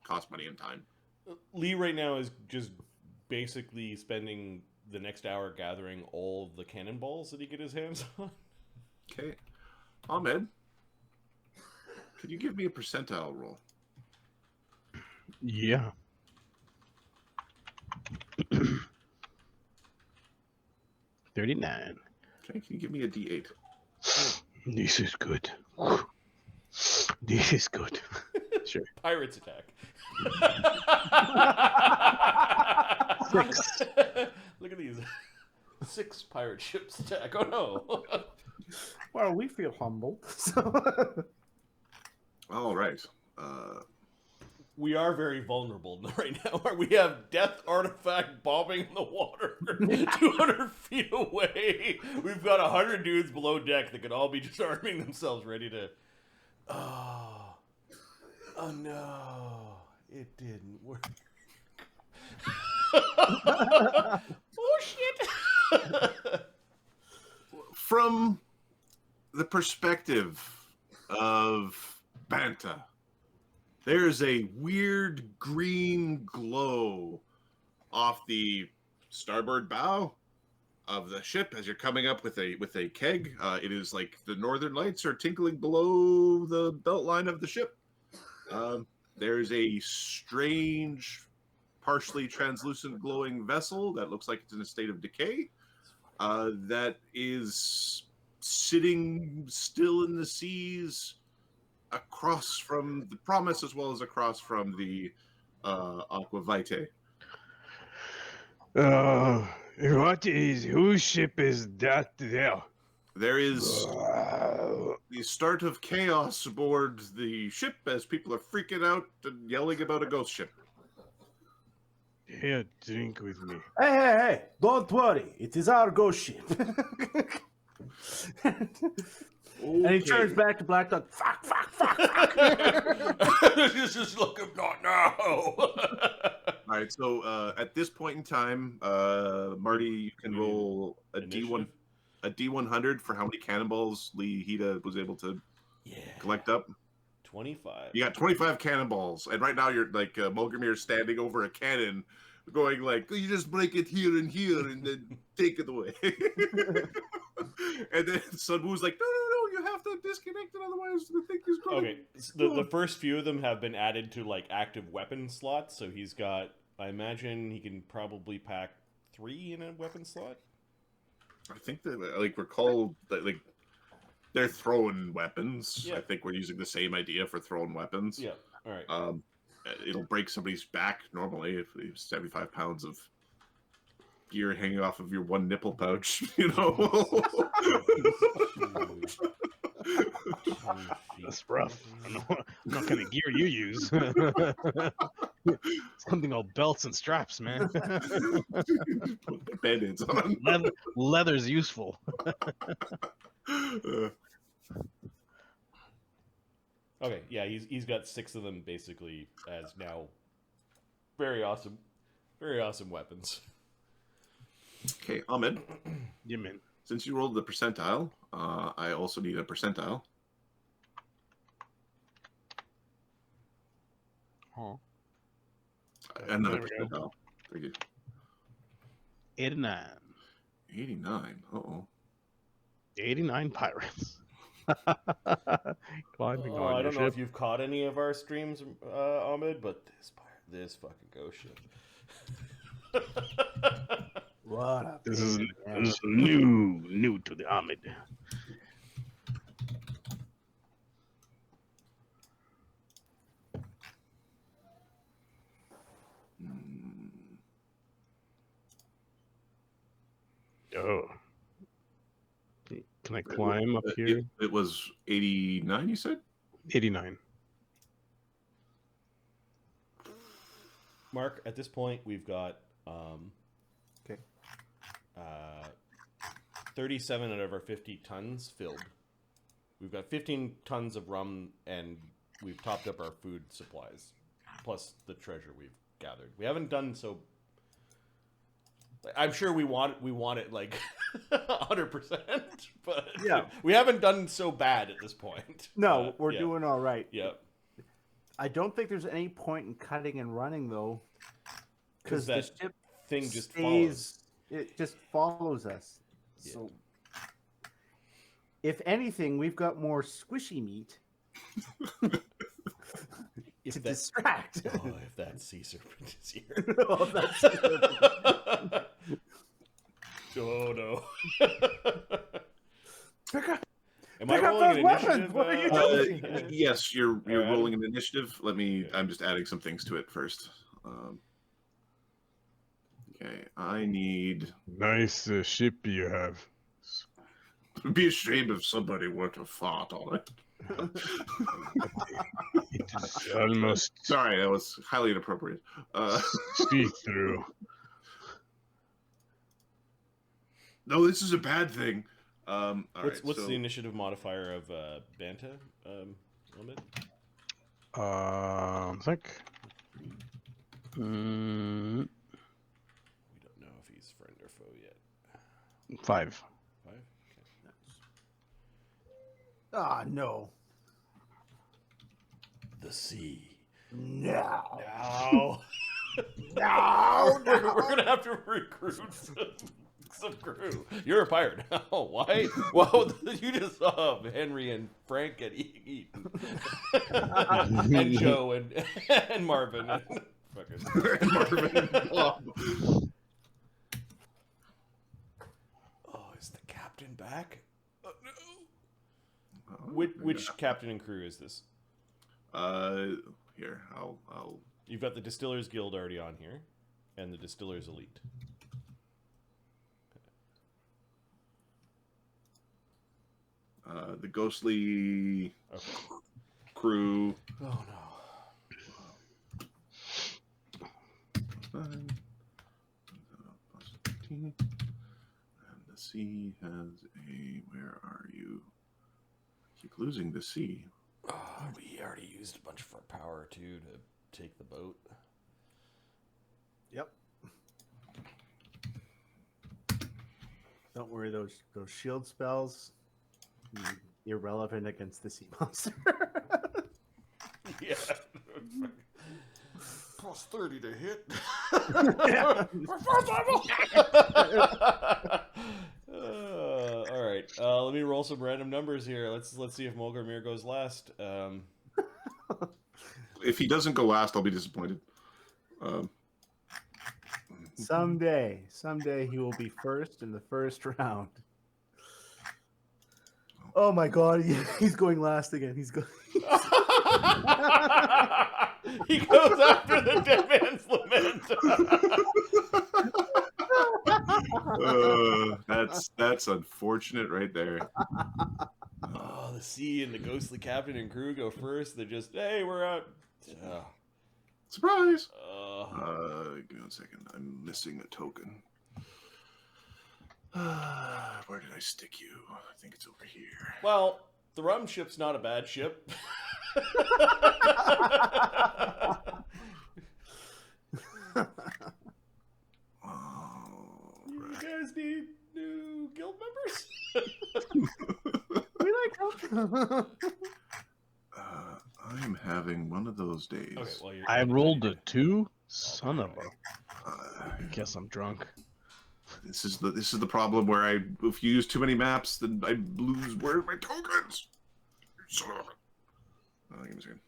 cost money and time. Lee right now is just basically spending the next hour gathering all of the cannonballs that he get his hands on. Okay. Ahmed, could you give me a percentile roll? Yeah. $39. Okay, can you give me a D8? This is good. This is good. Sure. Pirates attack. 6. Look at these. 6 pirate ships attack. Oh no. Well, we feel humbled. So. All right. We are very vulnerable right now. We have death artifact bombing in the water 200 feet away. We've got 100 dudes below deck that could all be just arming themselves ready to... Oh no. It didn't work. Oh shit. From the perspective of Banta, there's a weird green glow off the starboard bow of the ship as you're coming up with a keg. It is like the northern lights are tinkling below the belt line of the ship. There's a strange, partially translucent glowing vessel that looks like it's in a state of decay that is sitting still in the seas across from the Promise as well as across from the Aqua Vitae. Whose ship is that there? There is the start of chaos aboard the ship as people are freaking out and yelling about a ghost ship. Here, drink with me. Hey! Don't worry. It is our ghost ship. And he turns back to Black Dog. Fuck. This is looking not now. All right, so at this point in time, Marty, you can roll a Initiative? D100 for how many cannonballs Lee Hida was able to collect up. 25. You got 25 cannonballs, and right now you're like Mulgrimir standing over a cannon, going like, "You just break it here and here, and then take it away." And then Sun Wu's like, "No, you have to disconnect it, otherwise the thing is going." Okay, the first few of them have been added to like active weapon slots, so he's got. I imagine he can probably pack 3 in a weapon slot. I think that recall that they're throwing weapons. Yeah. I think we're using the same idea for throwing weapons. Yeah. All right. It'll break somebody's back normally if 75 pounds of gear hanging off of your one nipple pouch, you know. That's rough. I'm not kind of gear you use. Something called belts and straps, man. Put band-aids on. Leather's useful. Okay, yeah, he's got 6 of them basically as now very awesome weapons. Okay, Ahmed. Yeah, man. Since you rolled the percentile, I also need a percentile. Oh. Another There we percentile. Thank you. 89. 89. Uh-oh. 89 pirates. Climbing I on your don't know if ship. you've caught any of our streams, Ahmed, but this fucking ghost ship. What a This is pain. new to the Ahmed. Oh. Can I climb up here? It was 89, you said? 89. Mark, at this point, we've got Okay. 37 out of our 50 tons filled. We've got 15 tons of rum, and we've topped up our food supplies, plus the treasure we've gathered. We haven't done so. I'm sure we want it like 100%, but Yeah. we haven't done so bad at this point. No, we're yeah. doing all right. Yeah. I don't think there's any point in cutting and running though, because the that ship thing just stays follows. It just follows us. Yeah. So, if anything, we've got more squishy meat If to that- distract. Oh, if that sea serpent is here. Oh, that's Oh no. Pick up, Am I pick up rolling an those weapons! initiative? What are you doing? Yes, you're Adam? rolling an initiative. Let me. Okay. I'm just adding some things to it first. Okay, I need. Nice ship you have. It'd be a shame if somebody were to fart on it. It is almost Sorry, that was highly inappropriate. see-through. No, this is a bad thing. All What's right, so the initiative modifier of Banta? Lament? I think. We don't know if he's friend or foe yet. 5. 5? Okay. Ah, no. The sea. No. No. No. We're gonna have to recruit some crew. You're a pirate. Oh, why? Well, you just saw Henry and Frank get eaten, and Joe and Marvin. And fucking Marvin. Oh. Oh, is the captain back? Oh, no. Oh, Which captain and crew is this? Here, I'll. You've got the Distillers Guild already on here, and the Distillers Elite. The ghostly Okay. crew. Oh no. And the sea has a. Where are you? I keep losing the sea. We already used a bunch of our power too to take the boat. Yep. Don't worry, those shield spells irrelevant against the sea monster. Yeah. Plus 30 to hit. All right. Let me roll some random numbers here. Let's see if Mulgrimir goes last. If he doesn't go last, I'll be disappointed. Someday he will be first in the first round. Oh my god, he's going last again. He's going. He goes after the dead man's lament. That's unfortunate right there. Oh, the sea and the ghostly captain and crew go first. They're just, hey, we're out. Surprise! Give me 1 second. I'm missing a token. Where did I stick you? I think it's over here. Well, the rum ship's not a bad ship. You guys need new guild members? We like help. I'm having one of those days. Okay, well, I rolled a 2. Son of a. Uh, I guess I'm drunk. this is the problem where if you use too many maps, then I lose. Where are my tokens? Son of a. Give me a second.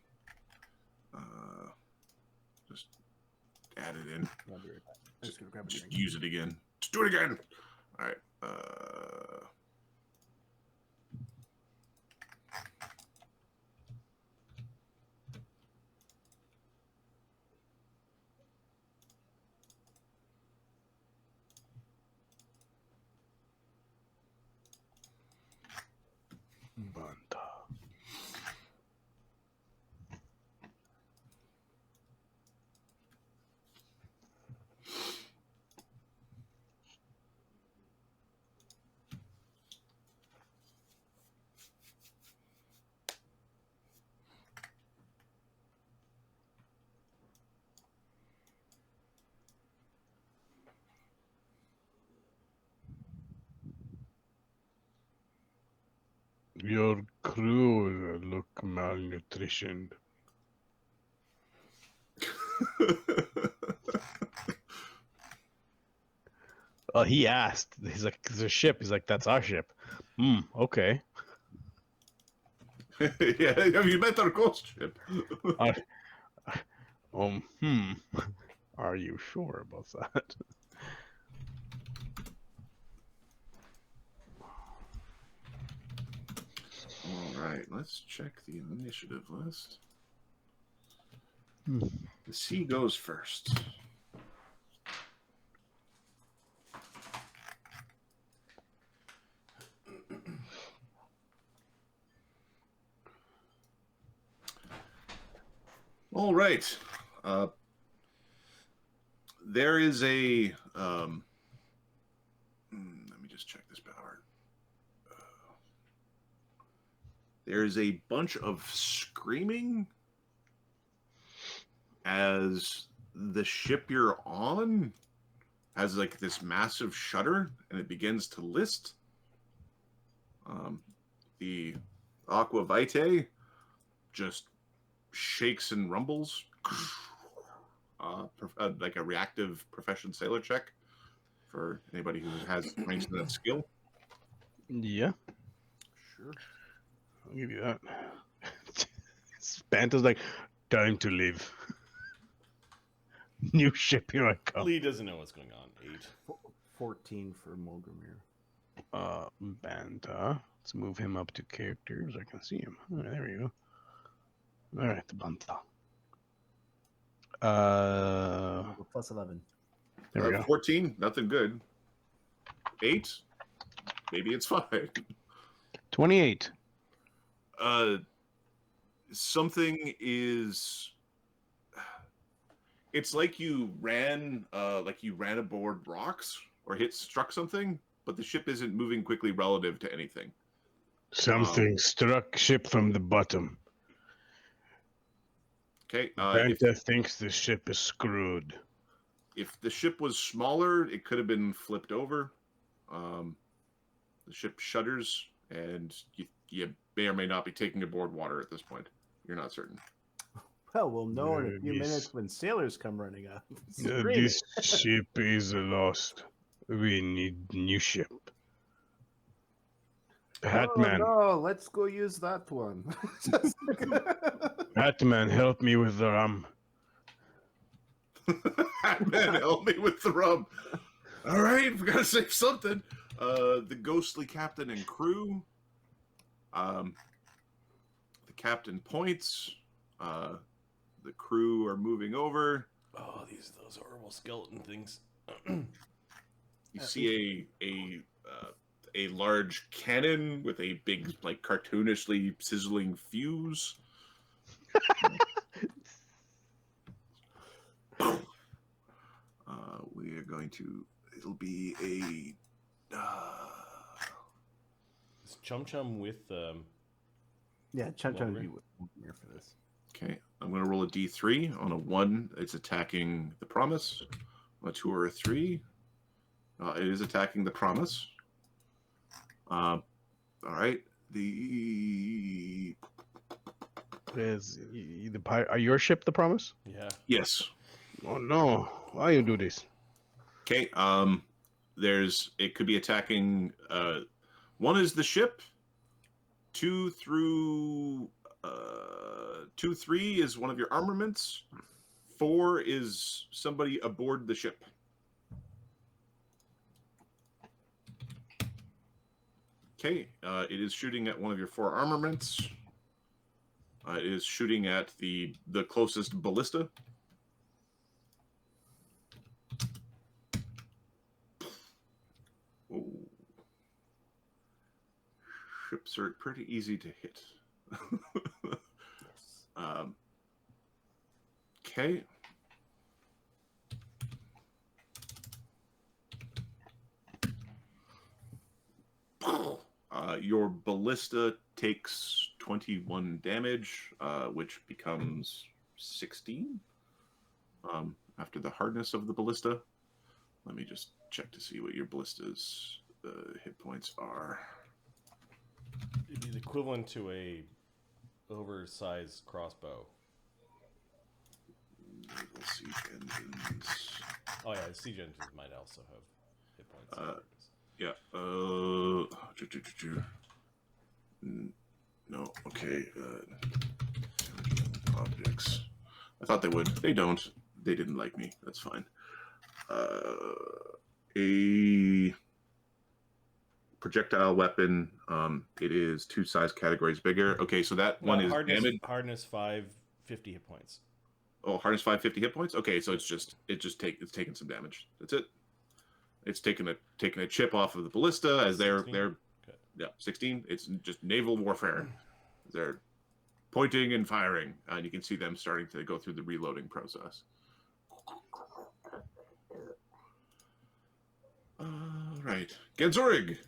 Just add it in. Just gonna grab a Just drink. use it again. Just do it again. All right. Banta. Your crew look malnutritioned. Well, he asked. He's like, "It's a ship." He's like, "That's our ship." Okay. Yeah, have you met our ghost ship? Uh, Are you sure about that? All right, let's check the initiative list. The sea goes first. All right. There is a. Let me just check this power. There is a bunch of screaming as the ship you're on has like this massive shudder and it begins to list. The Aqua Vitae just shakes and rumbles. Like a reactive profession sailor check for anybody who has ranks in that skill. Yeah, Sure. I'll give you that. Spanta's like, time to live. New ship, here I come. Lee doesn't know what's going on. 8. 14 for Mulgrimir. Banta. Let's move him up to characters. I can see him. Oh, there we go. All right, Banta. Plus 11. There we go. 14, nothing good. 8, maybe it's 5. 28. Something is. It's like you ran aboard rocks or struck something, but the ship isn't moving quickly relative to anything. Something struck ship from the bottom. Okay. Banta thinks the ship is screwed. If the ship was smaller, it could have been flipped over. The ship shudders, and you may or may not be taking aboard water at this point. You're not certain. Well, we'll know in a few Yes. minutes when sailors come running up. This ship is lost. We need new ship. Hatman, Oh, no, let's go use that one. Hatman, help me with the rum. Man, help me with the rum. All right, we gotta save something. The ghostly captain and crew. The captain points. The crew are moving over. Oh, those horrible skeleton things. You see a large cannon with a big, like, cartoonishly sizzling fuse. We are going to. It'll be a. Is Chum Chum with Yeah, Chum Chum would Mulgrimir? be with Mulgrimir for this. Okay, I'm going to roll a d3. On a 1, it's attacking the promise. On a 2 or a 3, it is attacking the promise. All right. Are your ship the promise? Yeah. Yes. Oh no! Why you do this? Okay. It could be attacking. 1 is the ship. 2 through 2, 3 is one of your armaments. 4 is somebody aboard the ship. Okay, it is shooting at one of your 4 armaments. It is shooting at the closest ballista. Ooh. Ships are pretty easy to hit. Okay. Your ballista takes 21 damage, which becomes 16 after the hardness of the ballista. Let me just check to see what your ballista's hit points are. It'd be the equivalent to a oversized crossbow. Naval Siege Engines. Oh yeah, siege engines might also have. hit points. Yeah. No. Okay. Objects. I thought they would. They don't. They didn't like me. That's fine. A projectile weapon. It is 2 size categories bigger. Okay, so that one is damage. Hardness 5, 50 hit points. Oh, hardness 5, 50 hit points. Okay, so it's taking some damage. That's it. It's taking a chip off of the ballista as they're 16. It's just naval warfare. They're pointing and firing, and you can see them starting to go through the reloading process. Right, Genzorig.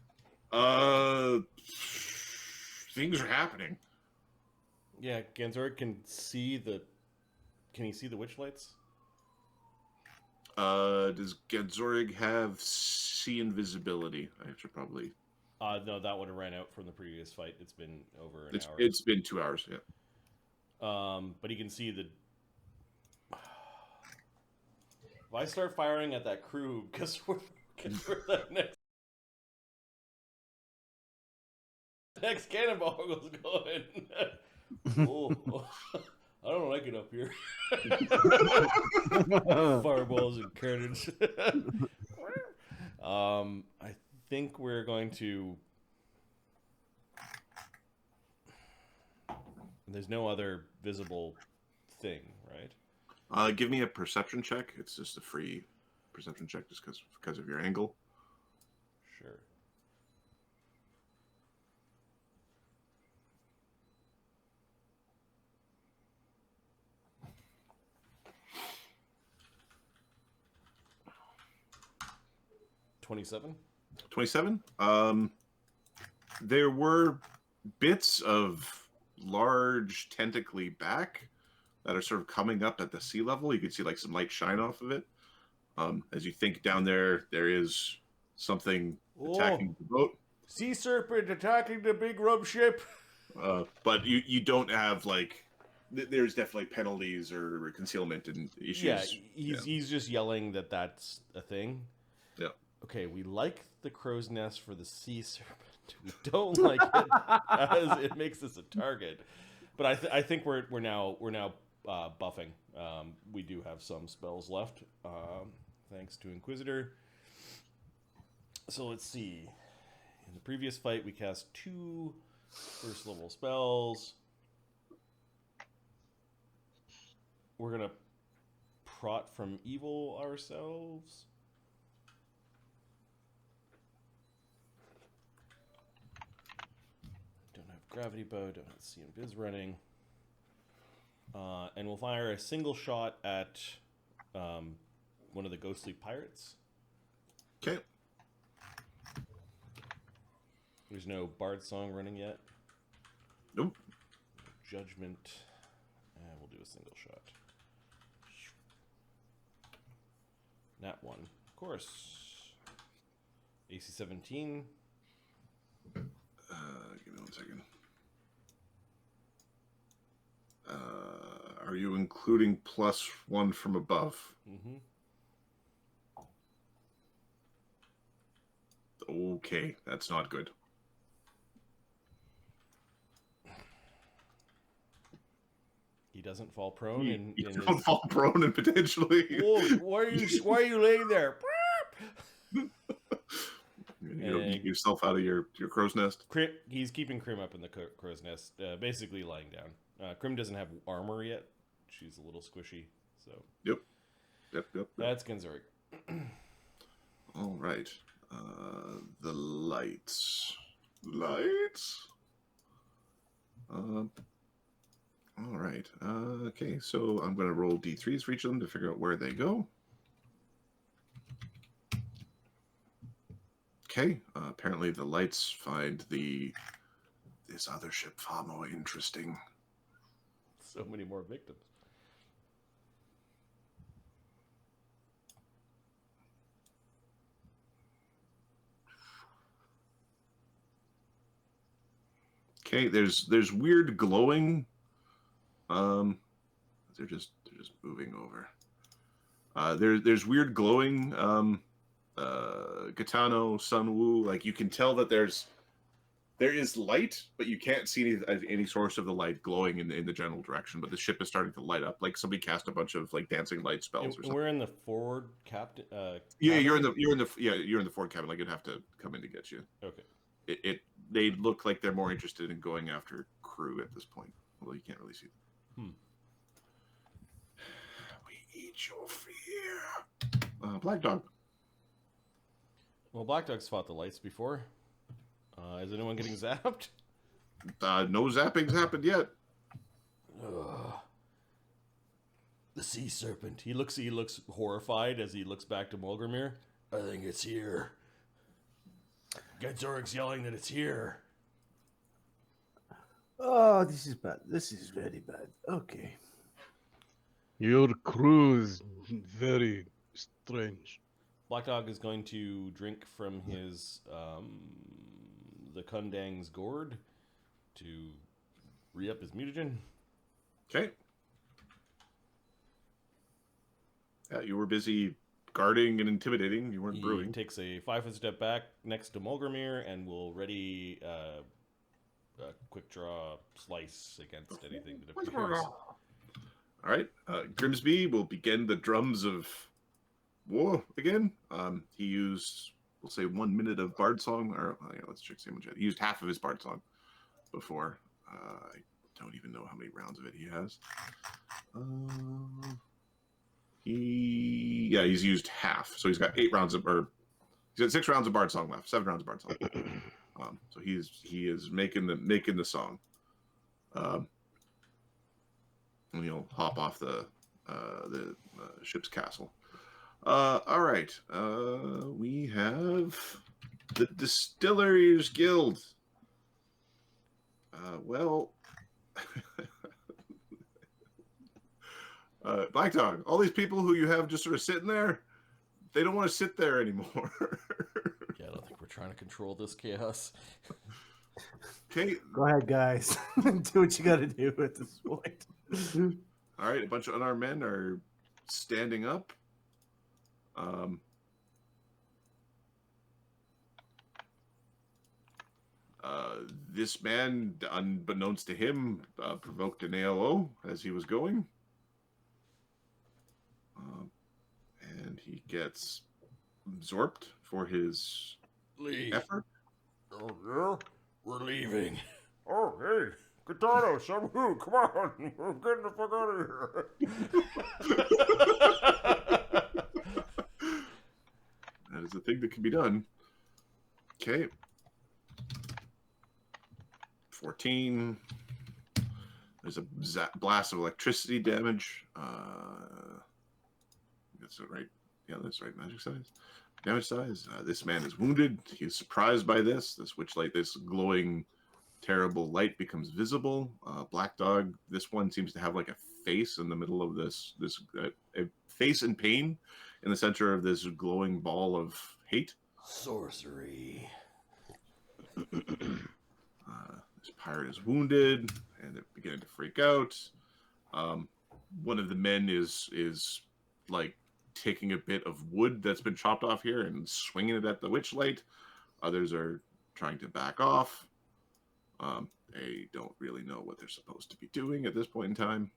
Things are happening. Yeah, Genzorig can see the. Can he see the witch lights? Does Genzorig have see invisibility? I should probably. No, that would have ran out from the previous fight. It's been over an hour. It's been 2 hours. Yeah. But he can see the. If I start firing at that crew, because we're the next cannonball was going. Oh, I don't like it up here. Fireballs and cannons. I think we're going to. There's no other visible thing, right? Give me a perception check. It's just a free perception check, just because of your angle. Sure. $27. 27. There were bits of large tentacly back that are sort of coming up at the sea level. You can see like some light shine off of it. As you think down there is something attacking the boat. Sea serpent attacking the big rum ship. But you don't have like. There's definitely penalties or concealment and issues. Yeah, he's just yelling that that's a thing. Yeah. Okay, we like the crow's nest for the sea serpent. We don't like it as it makes us a target. But I think we're now buffing. We do have some spells left, thanks to Inquisitor. So let's see. In the previous fight, we cast 2 first level spells. We're gonna prot from evil ourselves. Don't have gravity bow. Don't have see invis running. And we'll fire a single shot at one of the ghostly pirates. Okay. There's no bard song running yet. Nope. Judgment. And we'll do a single shot. Nat 1. Of course. AC 17. Give me 1 second. Are you including +1 from above? Mm-hmm. Okay, that's not good. He doesn't fall prone. You don't fall prone and potentially. Whoa, why are you laying there? You don't get yourself out of your crow's nest. He's keeping Krim up in the crow's nest, basically lying down. Krim doesn't have armor yet. She's a little squishy. So. Yep. That's Genzorig. All right. The lights. All right. Okay, so I'm going to roll d3s for each of them to figure out where they go. Okay. Apparently the lights find this other ship far more interesting. So many more victims. Okay, there's weird glowing. They're just moving over. There's weird glowing Gitano, Sunwoo. Like you can tell that there is light, but you can't see any source of the light glowing in the general direction. But the ship is starting to light up. Like somebody cast a bunch of like dancing light spells or something. We're in the forward captain. Yeah, cabin? you're in the forward cabin. Like it'd have to come in to get you. Okay. They look like they're more interested in going after crew at this point. Although you can't really see them. We eat your fear. Black Dog. Well, Black Dog's fought the lights before. Is anyone getting zapped? No zapping's happened yet. The sea serpent. He looks horrified as he looks back to Mulgrimir. I think it's here. Genzorik's yelling that it's here. Oh, this is bad. This is very bad. Okay. Your crew is very strange. Black Dog is going to drink from his the Kundang's gourd to re-up his mutagen. Okay. Yeah, you were busy guarding and intimidating. You weren't He brewing. takes a 5-foot step back next to Mulgrimir and will ready a quick draw slice against anything that appears. All right. Grimsby will begin the drums of war again. He used, we'll say, 1 minute of Bard Song. Or let's check. He used half of his Bard Song before. I don't even know how many rounds of it he has. He's used half. So he's got 8 rounds of, or he's got 6 rounds of Bard Song left. 7 rounds of Bard Song. So he is making the song. And he'll hop off the ship's castle. All right. We have the Distilleries Guild. Black Dog, all these people who you have just sort of sitting there, they don't want to sit there anymore. Yeah, I don't think we're trying to control this chaos. Okay. Go ahead, guys. Do what you got to do at this point. All right. A bunch of unarmed men are standing up. This man, unbeknownst to him, provoked an ALO as he was going. And he gets absorbed for his Leave. effort. Oh, yeah? We're leaving. Oh, hey. Gitano, Shamu, come on. We're getting the fuck out of here. That is a thing that can be done. Okay. 14. There's a blast of electricity damage. That's right. Yeah, that's right. Magic size. Damage size. This man is wounded. He is surprised by this witchlight, this glowing, terrible light becomes visible. Black Dog. This one seems to have like a face in the middle of this a face in pain in the center of this glowing ball of hate. Sorcery. This pirate is wounded, and they're beginning to freak out. One of the men is like taking a bit of wood that's been chopped off here and swinging it at the witchlight. Others are trying to back off. They don't really know what they're supposed to be doing at this point in time.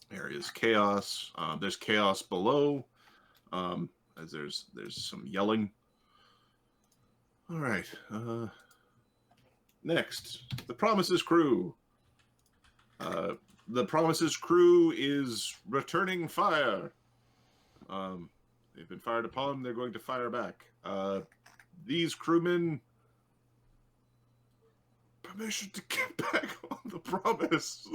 There is chaos. There's chaos below, as there's some yelling. All right. Next, the Promises crew. The Promises crew is returning fire. They've been fired upon. They're going to fire back. These crewmen, permission to get back on the Promise.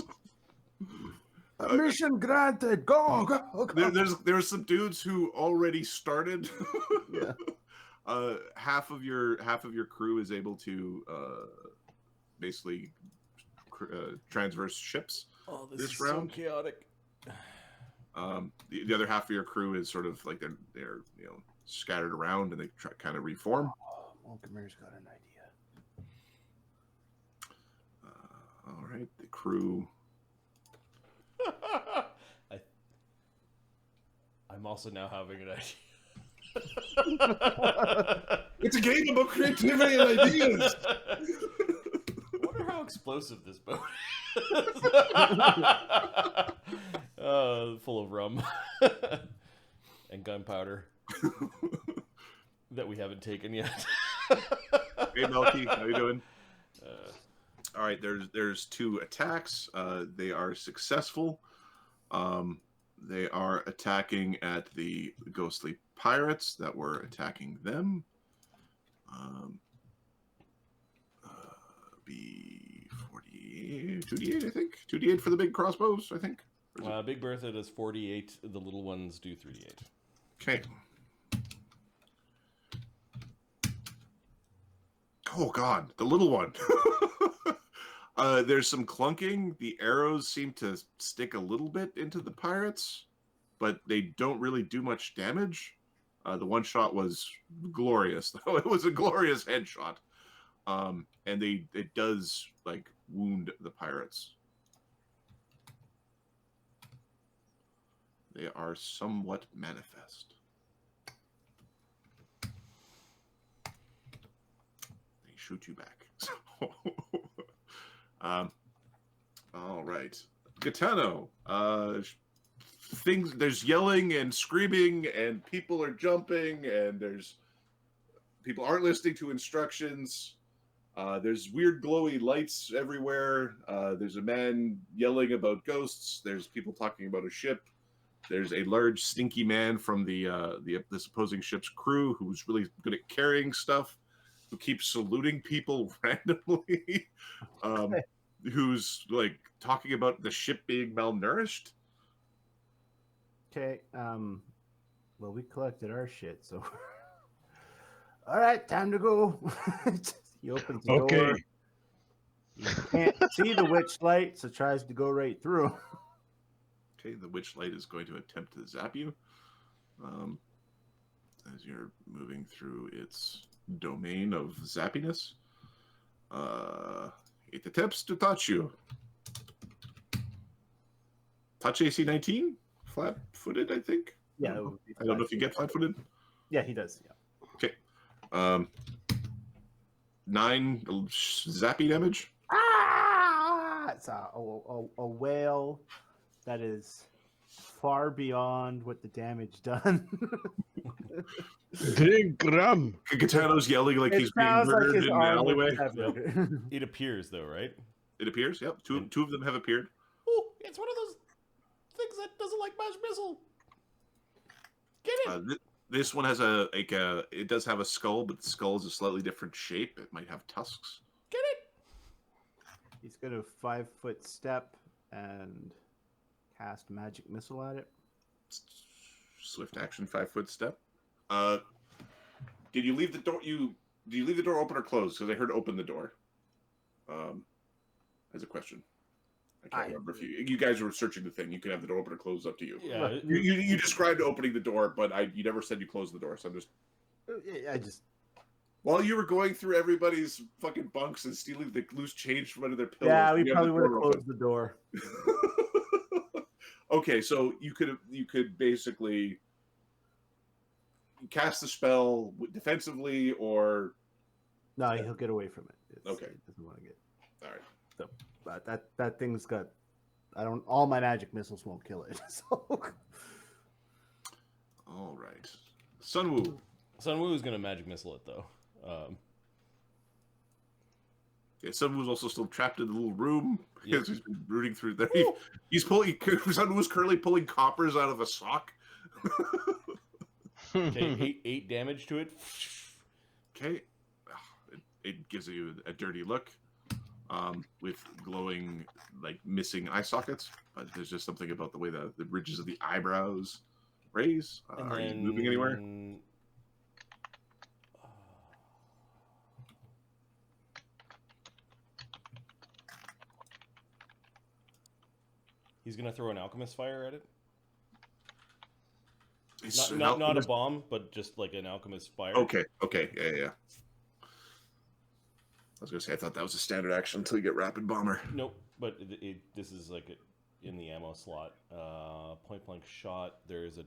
Mission granted. Go, go, go. There's some dudes who already started. Yeah. Half of your crew is able to basically transverse ships. Oh, This is round? so chaotic. The other half of your crew is sort of like they're scattered around and they kind of reform. Oh, Mulgrimir's got an idea. All right, the crew. I'm also now having an idea. It's a game about creativity and ideas. I wonder how explosive this boat is. Full of rum and gunpowder that we haven't taken yet. Hey, Melky, how you doing? All right, there's 2 attacks. They are successful. They are attacking at the ghostly pirates that were attacking them. Be 48, 2d8, I think. 2d8 for the big crossbows, I think. Big Bertha does 48. The little ones do 3d8. Okay. Oh God, the little one. There's some clunking. The arrows seem to stick a little bit into the pirates, but they don't really do much damage. The one shot was glorious, though. It was a glorious headshot. And it does like wound the pirates. They are somewhat manifest. They shoot you back. All right, Gitano. There's yelling and screaming, and people are jumping, and people aren't listening to instructions. There's weird glowy lights everywhere. There's a man yelling about ghosts. There's people talking about a ship. There's a large stinky man from this opposing ship's crew who's really good at carrying stuff, who keeps saluting people randomly, who's like talking about the ship being malnourished. Okay. Well, we collected our shit, so all right, time to go. He opens the door. You can't see the witch light, so tries to go right through. Okay, the witch light is going to attempt to zap you as you're moving through its domain of zappiness. It attempts to touch you. Touch AC 19? Flat-footed, I think? Yeah. I don't know if you get flat-footed. Yeah, he does. Yeah. Okay. 9 zappy damage. Ah! It's a whale that is far beyond what the damage done. Big rum. Gitano's yelling like he's being murdered in an alleyway. It appears, though, right? It appears, yep. Two of them have appeared. Oh, it's one of those things that doesn't like magic missile. Get it! This one has it does have a skull, but the skull is a slightly different shape. It might have tusks. Get it! He's gonna 5-foot step and cast magic missile at it. Swift action, 5-foot step. Did you leave the door? Did you leave the door open or closed? Because I heard open the door. As a question. I can't remember if you guys were searching the thing. You could have the door open or closed, up to you. Yeah, you described opening the door, but you never said you closed the door. So I'm just. I just. While you were going through everybody's fucking bunks and stealing the loose change from under their pillows. Yeah, we probably would have closed the door. Okay, so you could basically cast the spell defensively, or no, he'll get away from it. Okay, he doesn't want to get. All right. So, but that thing's got. All my magic missiles won't kill it. So. All right, Sunwoo. Sunwoo is gonna magic missile it though. Yeah, Sunwoo's also still trapped in the little room because he's been rooting through there. Sunwoo's currently pulling coppers out of a sock. Okay, 8 damage to it. Okay, it gives you a dirty look, with glowing, like missing eye sockets. But there's just something about the way the ridges of the eyebrows raise. Are you moving anywhere? He's gonna throw an alchemist fire at it. Not a bomb, but just like an alchemist fire. Okay. Yeah. I was gonna say I thought that was a standard action until you get rapid bomber. Nope, but this is like in the ammo slot. Point blank shot. There is a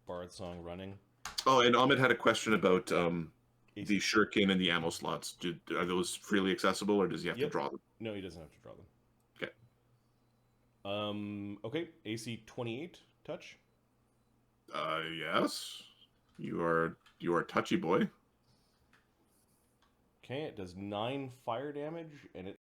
bard song running. Oh, and Ahmed had a question about the shuriken and the ammo slots. Are those freely accessible, or does he have to draw them? No, he doesn't have to draw them. Okay. Okay. AC 28 touch. Yes. You are touchy boy. Okay, it does 9 fire damage, and it